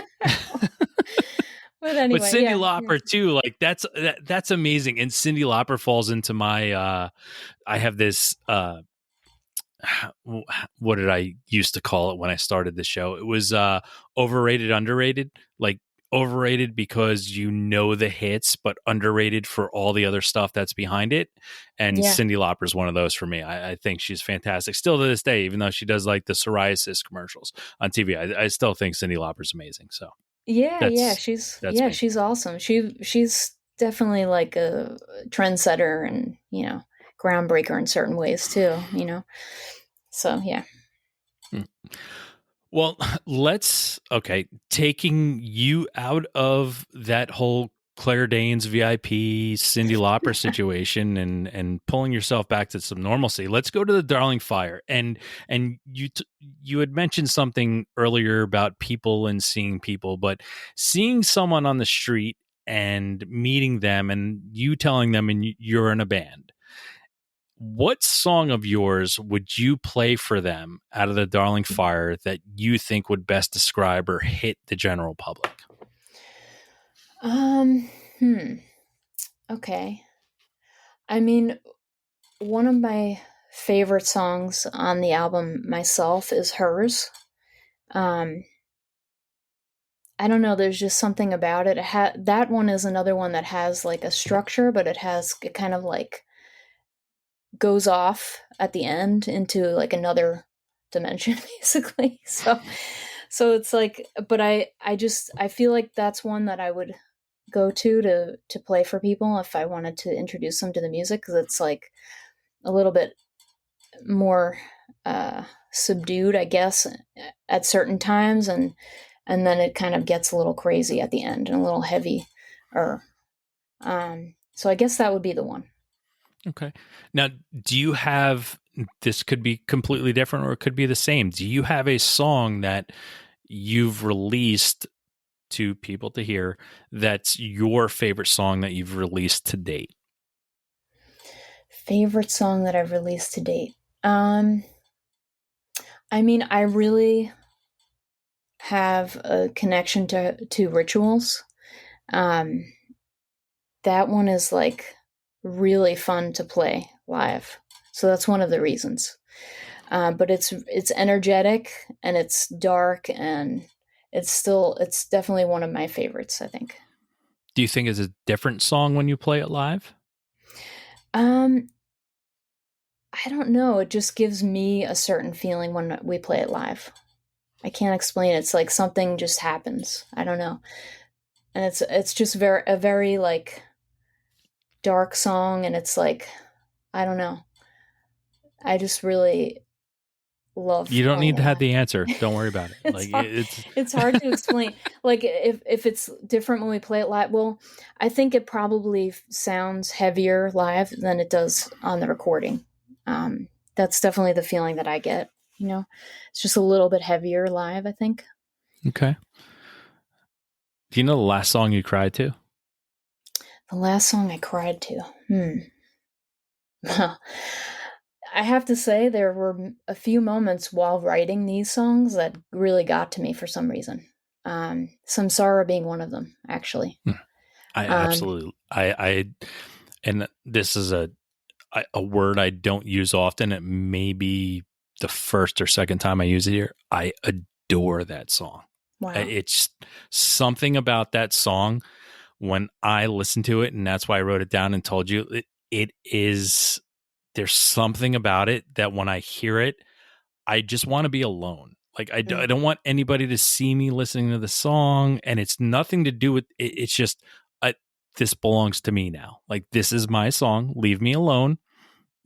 But but anyway, Cyndi yeah, yeah, Lauper too, like that's amazing. And Cyndi Lauper falls into my I have this what did I used to call it when I started the show? It was overrated, underrated. Like overrated because you know the hits, but underrated for all the other stuff that's behind it. And yeah, Cyndi Lauper is one of those for me. I think she's fantastic still to this day, even though she does like the psoriasis commercials on TV. I still think Cyndi Lauper's amazing. So yeah, yeah. that's that's me. She's awesome. She's definitely like a trendsetter and groundbreaker in certain ways too. So yeah. Hmm. Well, taking you out of that whole Claire Danes VIP Cyndi Lauper situation and pulling yourself back to some normalcy. Let's go to the Darling Fire. And you had mentioned something earlier about people and seeing people, but seeing someone on the street and meeting them and you telling them and you're in a band. What song of yours would you play for them out of the Darling Fire that you think would best describe or hit the general public? Um. Hmm. Okay. I mean, one of my favorite songs on the album myself is hers. Um. I don't know. There's just something about it. That one is another one that has like a structure, but it kind of like goes off at the end into like another dimension, basically. So it's like, but I feel like that's one that I would go to play for people if I wanted to introduce them to the music, because it's like a little bit more subdued, I guess, at certain times, and then it kind of gets a little crazy at the end and a little heavy. Or so I guess that would be the one. Okay. Now, do you have, this could be completely different or it could be the same. Do you have a song that you've released to people to hear that's your favorite song that you've released to date? Favorite song that I've released to date. I mean, I really have a connection to rituals. Um, that one is like really fun to play live, so that's one of the reasons. But it's energetic and it's dark and it's definitely one of my favorites, I think. Do you think it's a different song when you play it live? Um, I don't know. It just gives me a certain feeling when we play it live. I can't explain it. It's like something just happens. I don't know. And it's just a very like dark song, and it's like, I don't know. I just really love You don't playing need it to have live. the answer. Don't worry about it. It's Like hard. it's It's hard to explain. Like if it's different when we play it live. Well, I think it probably sounds heavier live than it does on the recording. That's definitely the feeling that I get. It's just a little bit heavier live, I think. okay. Do you know the last song you cried to? The last song I cried to. Well, I have to say there were a few moments while writing these songs that really got to me for some reason. Samsara being one of them, actually. Hmm. I Um, absolutely and this is a word I don't use often. It may be the first or second time I use it here. I adore that song. wow. It's something about that song when I listen to it, and that's why I wrote it down and told you it is. There's something about it that when I hear it, I just want to be alone. Like I Mm, don't want anybody to see me listening to the song, and it's nothing to do with it. It's just this belongs to me now. Like, this is my song. Leave me alone.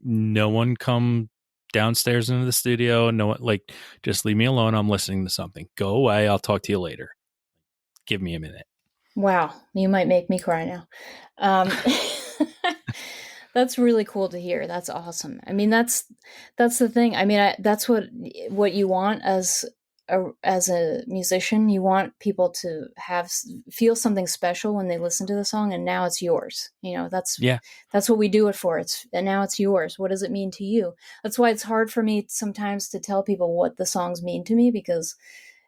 No one come downstairs into the studio. No one, like, just leave me alone. I'm listening to something. Go away. I'll talk to you later. Give me a minute. Wow, you might make me cry now. Um, that's really cool to hear. That's awesome. I mean, that's the thing. I mean, that's what you want as a musician. You want people to feel something special when they listen to the song, and now it's yours. You know, Yeah. that's what we do it for. And now it's yours. What does it mean to you? That's why it's hard for me sometimes to tell people what the songs mean to me, because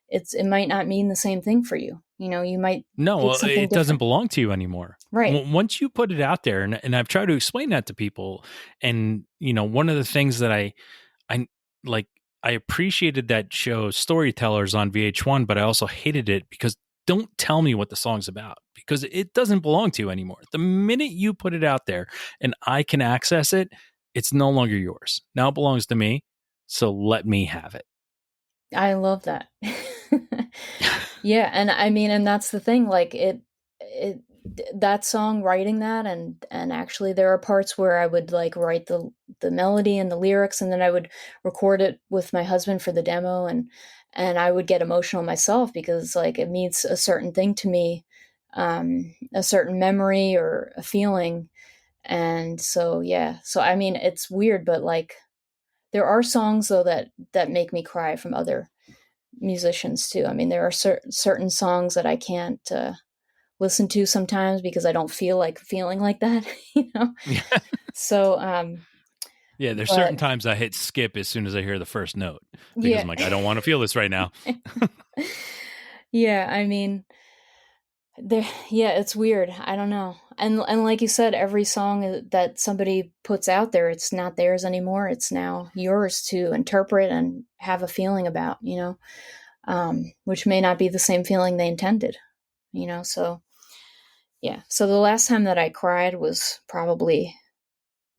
it might not mean the same thing for you. You know, you might No, think something it doesn't different. belong to you anymore. Right. Once you put it out there, and I've tried to explain that to people, and one of the things that I like, I appreciated that show Storytellers on VH1, but I also hated it because don't tell me what the song's about, because it doesn't belong to you anymore. The minute you put it out there and I can access it, it's no longer yours. Now it belongs to me. So let me have it. I love that. Yeah, and I mean, and that's the thing, like it that song, writing that, and actually there are parts where I would like write the melody and the lyrics, and then I would record it with my husband for the demo, and I would get emotional myself because like it means a certain thing to me, a certain memory or a feeling. And so yeah, so I mean, it's weird, but like there are songs though that make me cry from other musicians too. I mean, there are certain songs that I can't listen to sometimes because I don't feel like feeling like that, you know. So, Yeah, there's but certain times I hit skip as soon as I hear the first note because yeah, I'm like, I don't want to feel this right now. yeah. I mean, there. Yeah, it's weird. I don't know. And like you said, every song that somebody puts out there, it's not theirs anymore. It's now yours to interpret and have a feeling about, you know, which may not be the same feeling they intended, you know. So yeah. So the last time that I cried was probably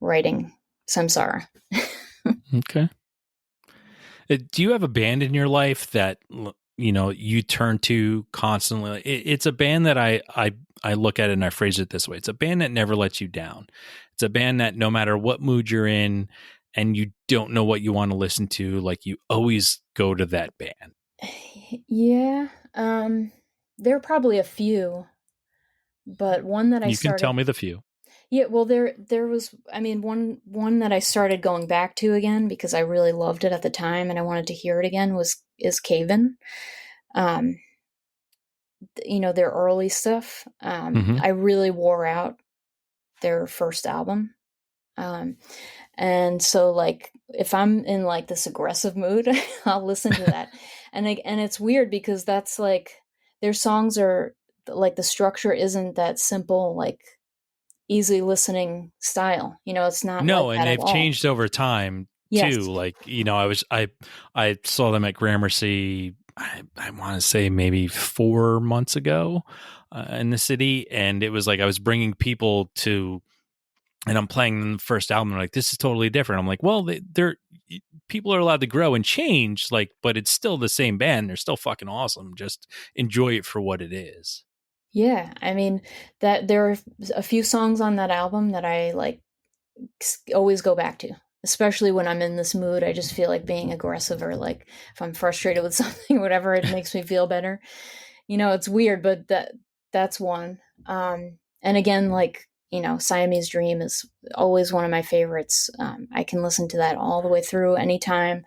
writing Samsara. Okay. Do you have a band in your life that you turn to constantly? It's a band that I look at it and I phrase it this way: it's a band that never lets you down. It's a band that no matter what mood you're in, and you don't know what you want to listen to, like you always go to that band. Yeah. There are probably a few, but one that I You can tell started. me the few. Yeah, well, there was. I mean, one that I started going back to again because I really loved it at the time and I wanted to hear it again is Caven. Um, you know, their early stuff. Mm-hmm. I really wore out their first album. Um, and so like if I'm in like this aggressive mood, I'll listen to that. And it's weird because that's like their songs are like the structure isn't that simple, like easy listening style. You know, it's not like No, and that at they've all. changed over time Yes. too. Like, I saw them at Gramercy, I want to say maybe 4 months ago in the city. And it was like, I was bringing people to, and I'm playing the first album. They're like, this is totally different. I'm like, well, they're people are allowed to grow and change, like, but it's still the same band. They're still fucking awesome. Just enjoy it for what it is. Yeah. I mean, that there are a few songs on that album that I like always go back to, especially when I'm in this mood. I just feel like being aggressive, or like if I'm frustrated with something, whatever, it makes me feel better. You know, it's weird, but that's one. And again, like, you know, Siamese Dream is always one of my favorites. I can listen to that all the way through anytime.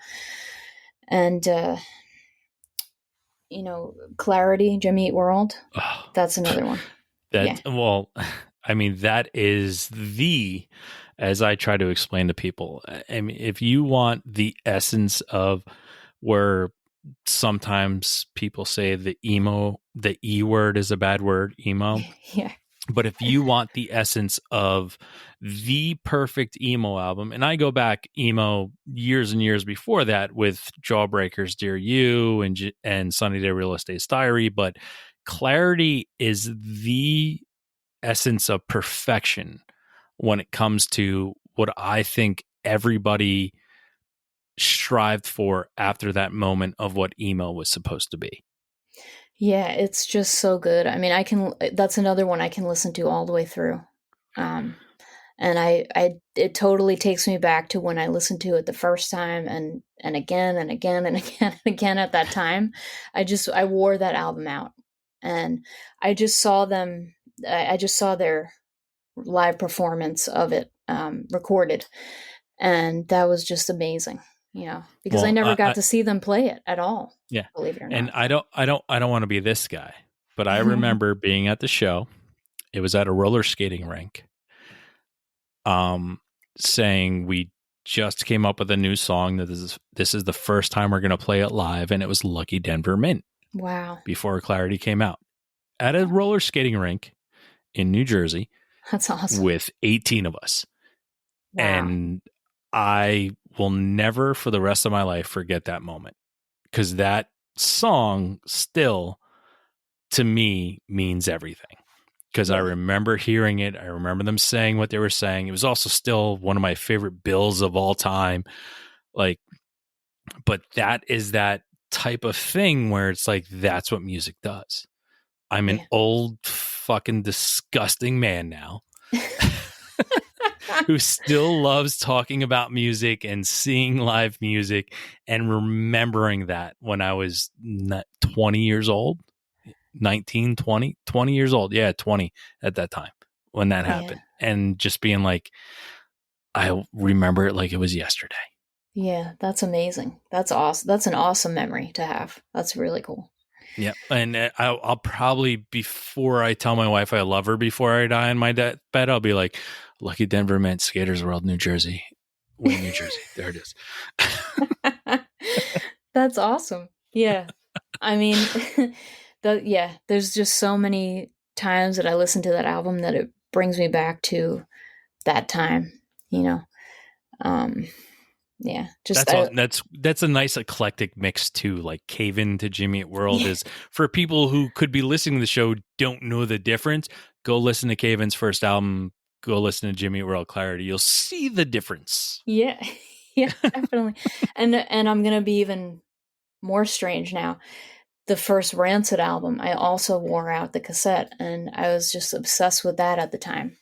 And you know, Clarity, Jimmy Eat World, Oh, that's another one. Yeah. well, I mean, that is as I try to explain to people, I mean, if you want the essence of where sometimes people say the E word is a bad word, emo. Yeah. But if you want the essence of the perfect emo album, and I go back emo years and years before that with Jawbreakers, Dear You, and Sunny Day Real Estate's Diary, but Clarity is the essence of perfection when it comes to what I think everybody strived for after that moment of what emo was supposed to be. Yeah, it's just so good. I mean, that's another one I can listen to all the way through. Um, and it totally takes me back to when I listened to it the first time and again and again and again and again at that time. I wore that album out and I just saw them, I just saw their live performance of it, recorded. And that was just amazing, because I Well, never got to see them play it at all, yeah, believe it or and not. I don't want to be this guy, but I remember being at the show. It was at a roller skating rink. Um, saying we just came up with a new song that this is the first time we're going to play it live, and it was Lucky Denver Mint Wow. before Clarity came out at a roller skating rink in New Jersey That's awesome. with 18 of us. Wow. And I will never for the rest of my life forget that moment, because that song still to me means everything, because I Yeah. remember hearing it. I remember them saying what they were saying. It was also still one of my favorite bills of all time. Like, but that is that type of thing where it's like, that's what music does. I'm an Yeah. old fucking disgusting man now who still loves talking about music and seeing live music and remembering that when I was 20 years old, 19, 20 years old. Yeah, 20 at that time when that Yeah. happened. And just being like, I remember it like it was yesterday. Yeah. That's amazing. That's awesome. That's an awesome memory to have. That's really cool. Yeah. And I'll probably, before I tell my wife I love her before I die in my bed, I'll be like, Lucky Denver Mint, Skaters World, New Jersey, Wayne, New Jersey. There it is. That's awesome. Yeah. I mean, yeah, there's just so many times that I listen to that album that it brings me back to that time, you know. Um, yeah, just That's all. That's a nice eclectic mix too. Like Cave In to Jimmy Eat World yeah, is for people who could be listening to the show, don't know the difference. Go listen to Cave In's first album. Go listen to Jimmy Eat World, Clarity. You'll see the difference. yeah, yeah, definitely. And I'm gonna be even more strange now. The first Rancid album, I also wore out the cassette, and I was just obsessed with that at the time.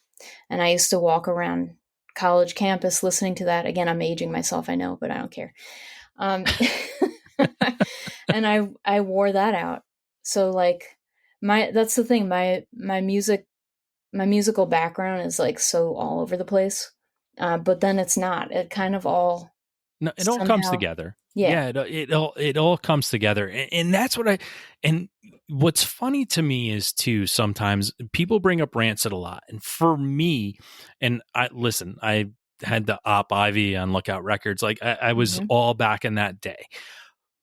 And I used to walk around college campus listening to that. Again, I'm aging myself, I know, but I don't care. Um, and I wore that out. So like my that's the thing. My musical background is like so all over the place. But then it's not. It kind of all No, it all comes somehow. together. Yeah. Yeah, it all comes together, and that's what and what's funny to me is too, sometimes people bring up Rancid a lot, and for me, and I had the Op Ivy on Lookout Records, like I was Hmm. all back in that day.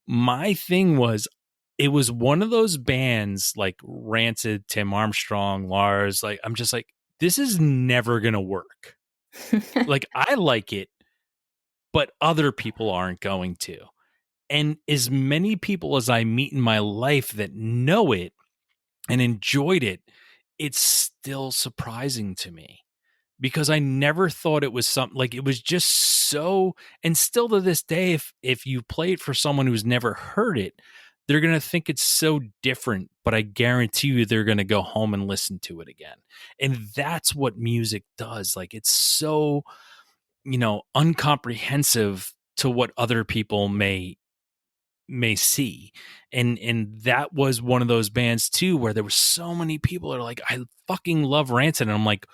My thing was, it was one of those bands like Rancid, Tim Armstrong, Lars. Like, I'm just like, this is never gonna work. Like, I like it, but other people aren't going to. And as many people as I meet in my life that know it and enjoyed it, it's still surprising to me, because I never thought it was something like, it was just so, and still to this day, if you play it for someone who's never heard it, they're going to think it's so different, but I guarantee you they're going to go home and listen to it again. And that's what music does. Like, it's so, uncomprehensive to what other people may see. And that was one of those bands too where there were so many people that are like, I fucking love Rancid, and I'm like,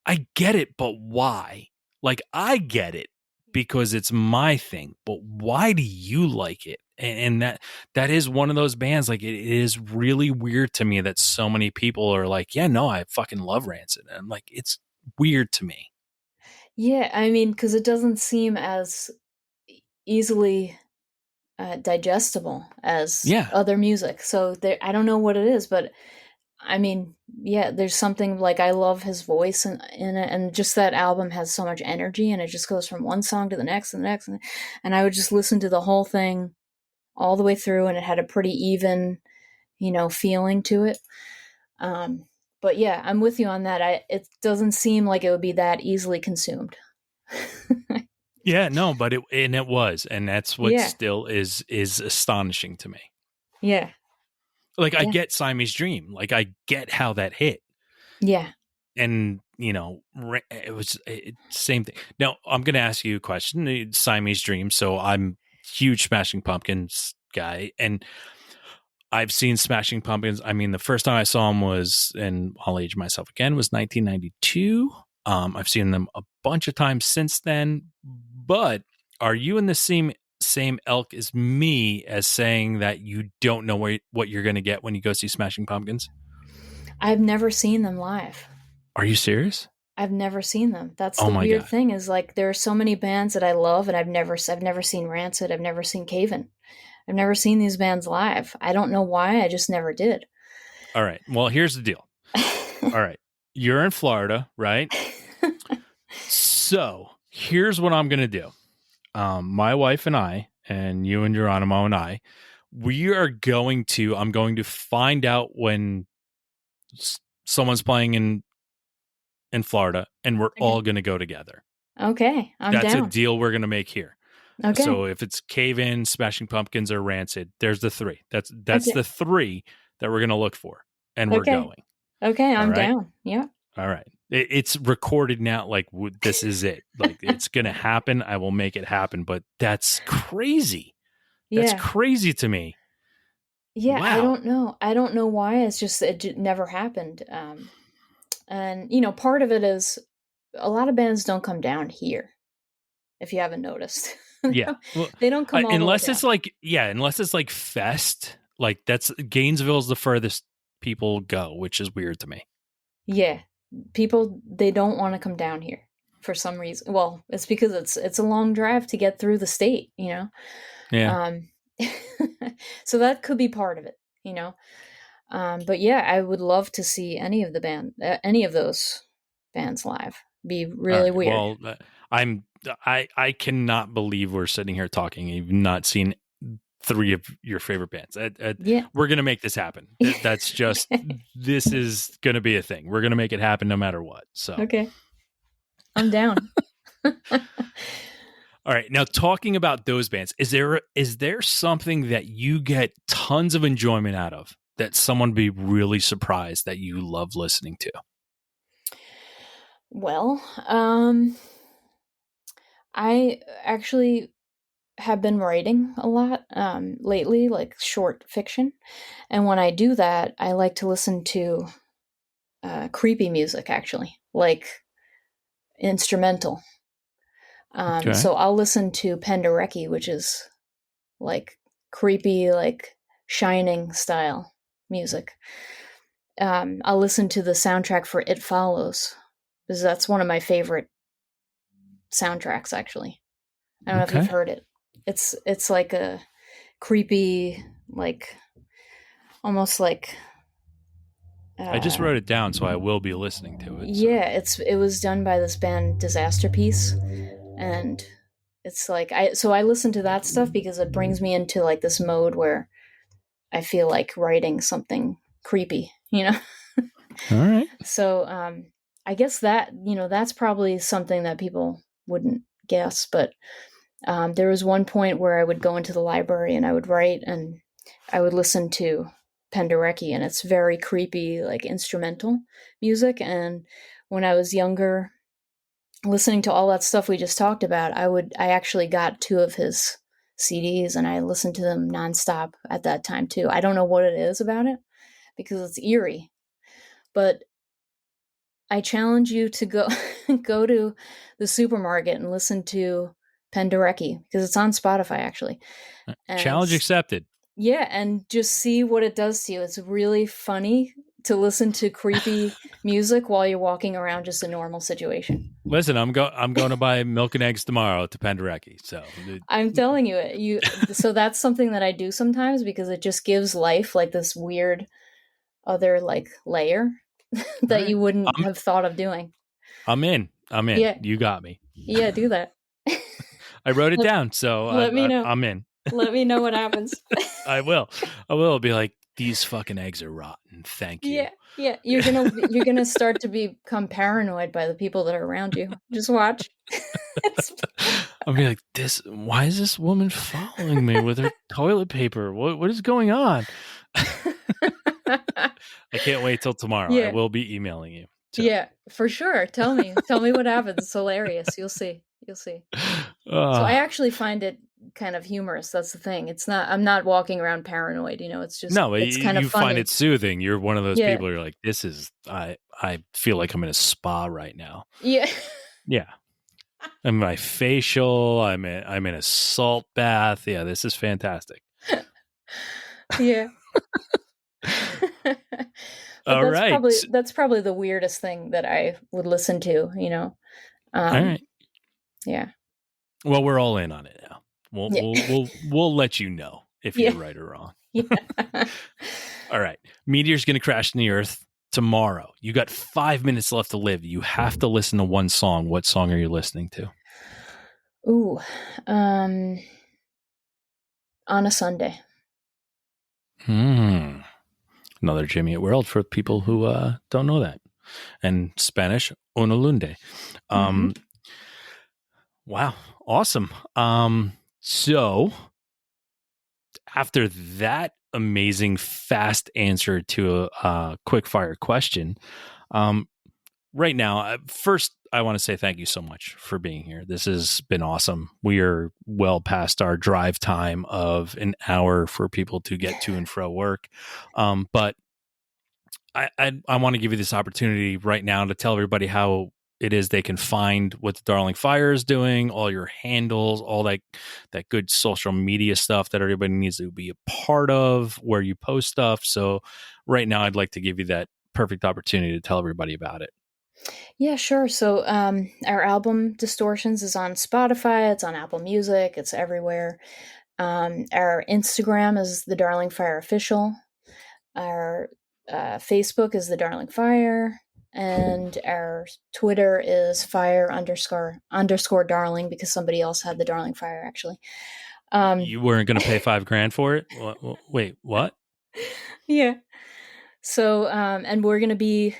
I get it, but why? Like, I get it because it's my thing, but why do you like it? And that is one of those bands. Like, it is really weird to me that so many people are like, yeah, no, I fucking love Rancid. And I'm like, it's weird to me. Yeah, I mean, because it doesn't seem as easily digestible as Yeah. other music. So there, I don't know what it is, but I mean, yeah, there's something like I love his voice in it, and just that album has so much energy, and it just goes from one song to the next and the next, and I would just listen to the whole thing all the way through, and it had a pretty even, feeling to it. Um, but yeah, I'm with you on that. It doesn't seem like it would be that easily consumed. Yeah, no, but it was, and that's what Yeah, still is astonishing to me. yeah, Like, I Yeah. get Siamese Dream. Like, I get how that hit. Yeah. And, it was same thing. Now, I'm going to ask you a question. Siamese Dream. So I'm huge Smashing Pumpkins guy. And I've seen Smashing Pumpkins. I mean, the first time I saw them was, and I'll age myself again, was 1992. I've seen them a bunch of times since then. But are you in the same elk as me as saying that you don't know what you're going to get when you go see Smashing Pumpkins? I've never seen them live. Are you serious? I've never seen them. That's Oh the my weird God. thing, is like there are so many bands that I love, and I've never seen Rancid. I've never seen Cave-In. I've never seen these bands live. I don't know why. I just never did. All right. Well, here's the deal. All right. You're in Florida, right? So here's what I'm going to do. My wife and I, and you and Geronimo and I, I'm going to find out when someone's playing in Florida, and we're all going to go together. Okay. I'm That's down. a deal we're going to make here. Okay. So if it's Cave-In, Smashing Pumpkins, or Rancid, there's the three. That's Okay. the three that we're going to look for, and we're going. Okay, I'm All right? down. Yeah. All right. It's recorded now. Like, this is it. Like, it's going to happen. I will make it happen. But that's crazy. That's Yeah. crazy to me. Yeah, Wow. I don't know why. It's just it never happened. And part of it is a lot of bands don't come down here. If you haven't noticed, Yeah. Well, they don't come all the way unless down. it's like Fest. Like, that's Gainesville's the furthest people go, which is weird to me. Yeah, people, they don't want to come down here for some reason. Well, it's because it's a long drive to get through the state. Yeah. So that could be part of it. But yeah, I would love to see any of those bands live. Be really weird. Well, I cannot believe we're sitting here talking. You've not seen three of your favorite bands. Yeah. We're going to make this happen. That's just, this is going to be a thing. We're going to make it happen no matter what. So, okay. I'm down. All right. Now, talking about those bands, is there something that you get tons of enjoyment out of that someone would be really surprised that you love listening to? Well, I actually have been writing a lot lately, like short fiction. And when I do that, I like to listen to creepy music, actually, like instrumental. Okay. So I'll listen to Penderecki, which is like creepy, like Shining style music. I'll listen to the soundtrack for It Follows, because that's one of my favorite soundtracks, actually. I don't know if you've heard it. It's like a creepy, like almost like I just wrote it down, so I will be listening to it. Yeah, it was done by this band Disaster Piece, and it's like I listen to that stuff because it brings me into like this mode where I feel like writing something creepy, All right. So I guess that that's probably something that people wouldn't guess, but there was one point where I would go into the library and I would write, and I would listen to Penderecki, and it's very creepy, like instrumental music. And when I was younger, listening to all that stuff we just talked about, I actually got 2 of his CDs, and I listened to them nonstop at that time too. I don't know what it is about it, because it's eerie, but I challenge you to go go to the supermarket and listen to Penderecki, because it's on Spotify, actually. And Challenge accepted. Yeah, and just see what it does to you. It's really funny to listen to creepy music while you're walking around just a normal situation. Listen, I'm going to buy milk and eggs tomorrow to Penderecki. So I'm telling you, so that's something that I do sometimes, because it just gives life like this weird other like layer that you wouldn't have thought of doing. I'm in. Yeah. You got me. Yeah, do that. I wrote it down, so let me know. I'm in. Let me know what happens. I will. Be like, these fucking eggs are rotten. Thank you. Yeah. You're gonna start to become paranoid by the people that are around you. Just watch. I'll be like, why is this woman following me with her toilet paper? What is going on? I can't wait till tomorrow. I Yeah. will be emailing you. So. Yeah, for sure. Tell me. Tell me what happens. It's hilarious. You'll see. You'll see. So I actually find it kind of humorous. That's the thing. It's not I'm not walking around paranoid, it's just No, it's kind of you find it funny. soothing. You're one of those Yeah. people. You're like, this is. I feel like I'm in a spa right now. Yeah. Yeah, I'm my facial. I'm in a salt bath. Yeah, this is fantastic. Yeah. But All right. that's probably the weirdest thing that I would listen to, All right. Yeah. Well, we're all in on it now. Yeah. We'll let you know if Yeah. you're right or wrong. Yeah. All right. Meteor's going to crash in the earth tomorrow. You got 5 minutes left to live. You have to listen to one song. What song are you listening to? Ooh. On a Sunday. Another Jimmy Eat World for people who don't know that. And Spanish, Una Lunde. Wow. Awesome. So after that amazing fast answer to a quick fire question, right now, first, I want to say thank you so much for being here. This has been awesome. We are well past our drive time of an hour for people to get to and fro work. But I want to give you this opportunity right now to tell everybody how it is they can find what the Darling Fire is doing, all your handles, all that good social media stuff that everybody needs to be a part of, where you post stuff. So right now, I'd like to give you that perfect opportunity to tell everybody about it. Yeah, sure. So our album Distortions is on Spotify, it's on Apple Music, it's everywhere. Our Instagram is the Darling Fire Official. Our Facebook is the Darling Fire. And our Twitter is fire underscore darling, because somebody else had the Darling Fire, actually. You weren't going to pay $5,000 for it? Wait, what? Yeah. So, and we're going to be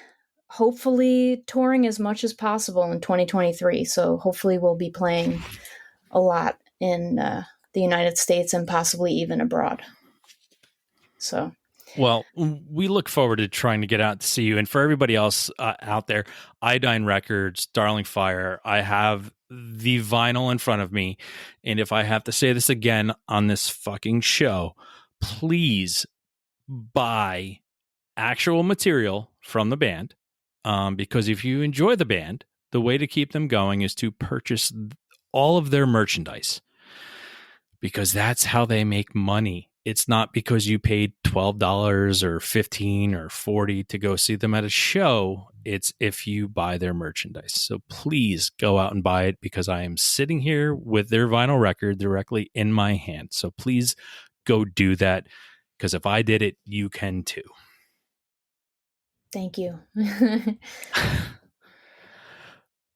hopefully touring as much as possible in 2023. So hopefully we'll be playing a lot in the United States and possibly even abroad. So. Well, we look forward to trying to get out to see you. And for everybody else out there, Iodine Records, Darling Fire, I have the vinyl in front of me. And if I have to say this again on this fucking show, please buy actual material from the band. Because if you enjoy the band, the way to keep them going is to purchase all of their merchandise. Because that's how they make money. It's not because you paid $12 or $15 or $40 to go see them at a show. It's if you buy their merchandise. So please go out and buy it, because I am sitting here with their vinyl record directly in my hand. So please go do that, because if I did it, you can too. Thank you.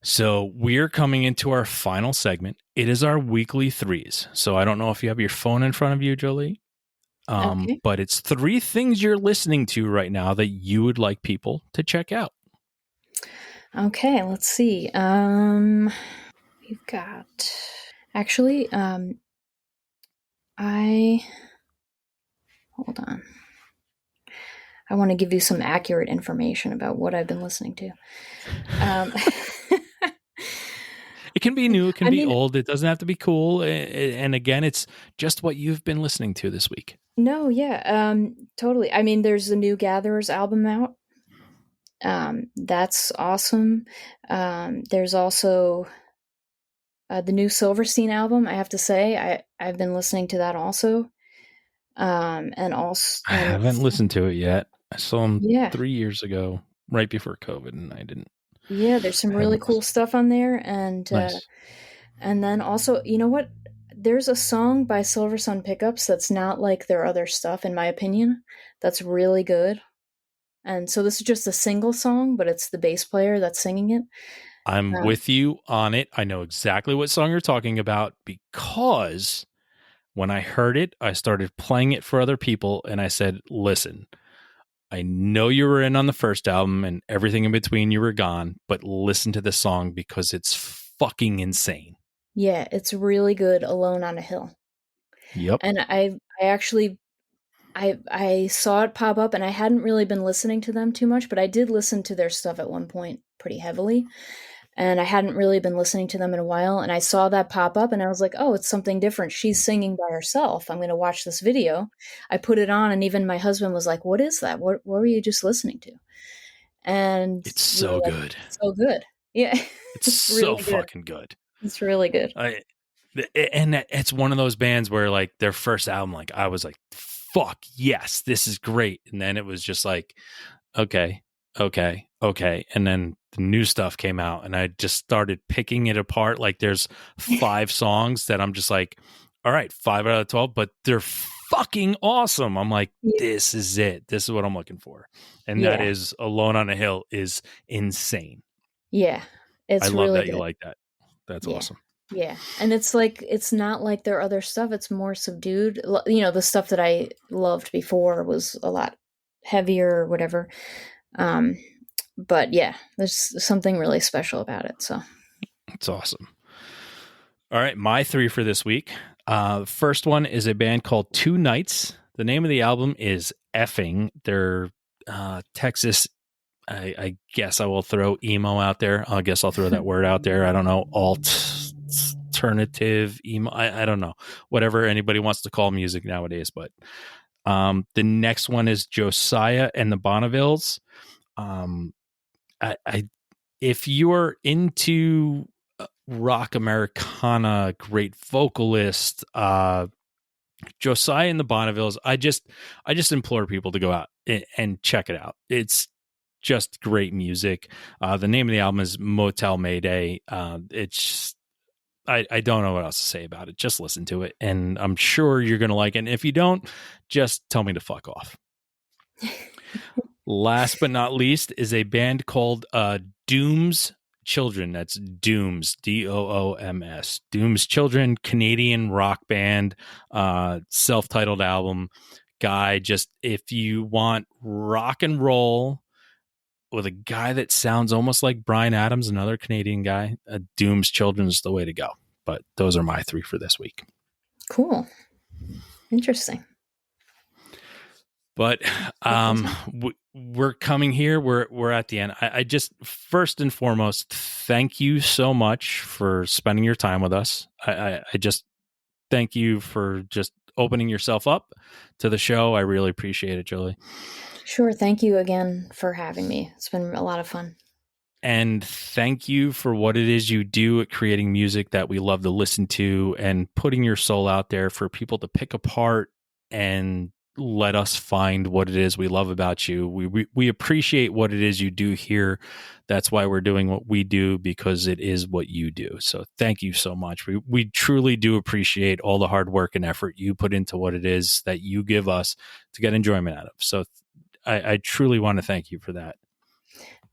So we're coming into our final segment. It is our weekly threes. So I don't know if you have your phone in front of you, Jolie. Okay. But it's 3 things you're listening to right now that you would like people to check out. Okay, let's see. We've got actually hold on. I want to give you some accurate information about what I've been listening to. It can be new, it can be old, it doesn't have to be cool. And again, it's just what you've been listening to this week. No, yeah, totally. I mean, there's the new Gatherers album out. That's awesome. There's also the new Silverstein album. I have to say, I've been listening to that also. And also, I haven't listened to it yet. I saw him 3 years ago, right before COVID, and I didn't. Yeah, there's some really cool stuff on there, and nice. And then also, you know what? There's a song by Silver Sun Pickups that's not like their other stuff, in my opinion. That's really good. And so this is just a single song, but it's the bass player that's singing it. I'm with you on it. I know exactly what song you're talking about, because when I heard it, I started playing it for other people, and I said, listen, I know you were in on the first album and everything in between, you were gone, but listen to this song because it's fucking insane. Yeah, it's really good, Alone on a Hill. Yep. And I actually I saw it pop up, and I hadn't really been listening to them too much, but I did listen to their stuff at one point pretty heavily, and I hadn't really been listening to them in a while, and I saw that pop up, and I was like, "Oh, it's something different. She's singing by herself. I'm gonna watch this video." I put it on, and even my husband was like, "What is that? What were you just listening to?" And It's we were so like, good. "So good." Yeah. It's It's so really good. fucking good. It's really good. And it's one of those bands where like their first album, like I was like, fuck yes, this is great. And then it was just like, okay. And then the new stuff came out and I just started picking it apart. Like there's 5 songs that I'm just like, all right, 5 out of 12, but they're fucking awesome. I'm like, Yeah. this is it. This is what I'm looking for. And that Yeah. is Alone on a Hill is insane. Yeah. I It's love really that you good. like that. That's Yeah. awesome. Yeah. And it's like it's not like their other stuff, it's more subdued. You know, the stuff that I loved before was a lot heavier or whatever. Um but yeah, there's something really special about it. So It's awesome. All right, my 3 for this week. First one is a band called Two Nights. The name of the album is Effing. They're Texas. I guess I will throw emo out there. I guess I'll throw that word out there. I don't know. Alternative emo. I don't know. Whatever anybody wants to call music nowadays. But the next one is Josiah and the Bonnevilles. If you're into rock Americana, great vocalist, Josiah and the Bonnevilles, I just implore people to go out and check it out. It's just great music. The name of the album is Motel Mayday. It's I don't know what else to say about it. Just listen to it, and I'm sure you're going to like it. And if you don't, just tell me to fuck off. Last but not least is a band called Doom's Children. That's Dooms, Dooms. Doom's Children, Canadian rock band, self-titled album. Guy, just if you want rock and roll with a guy that sounds almost like Bryan Adams, another Canadian guy, Doom's Children is the way to go. But those are my 3 for this week. cool. Interesting. But we're coming here. We're at the end. I just first and foremost thank you so much for spending your time with us. I just thank you for just opening yourself up to the show. I really appreciate it, Jolie. Sure. Thank you again for having me. It's been a lot of fun. And thank you for what it is you do at creating music that we love to listen to and putting your soul out there for people to pick apart and let us find what it is we love about you. We appreciate what it is you do here. That's why we're doing what we do, because it is what you do. So thank you so much. We truly do appreciate all the hard work and effort you put into what it is that you give us to get enjoyment out of. So I truly want to thank you for that.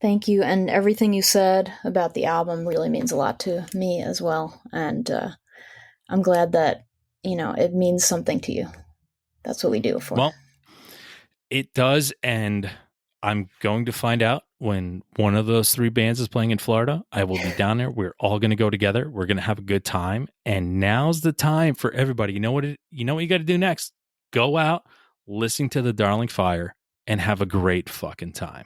Thank you. And everything you said about the album really means a lot to me as well. And I'm glad that, it means something to you. That's what we do it for. Well, it does. And I'm going to find out when one of those 3 bands is playing in Florida. I will be down there. We're all going to go together. We're going to have a good time. And now's the time for everybody. You know what you got to do next? Go out, listen to the Darling Fire, and have a great fucking time.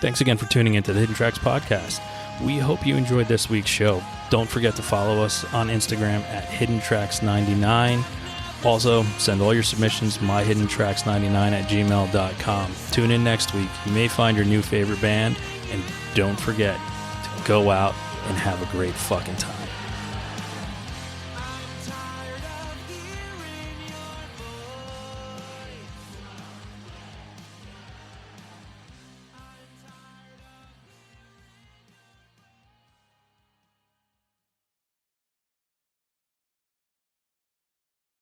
Thanks again for tuning into the Hidden Tracks podcast. We hope you enjoyed this week's show. Don't forget to follow us on Instagram at HiddenTracks99. Also, send all your submissions myhiddentracks99@gmail.com. Tune in next week. You may find your new favorite band. And don't forget to go out and have a great fucking time.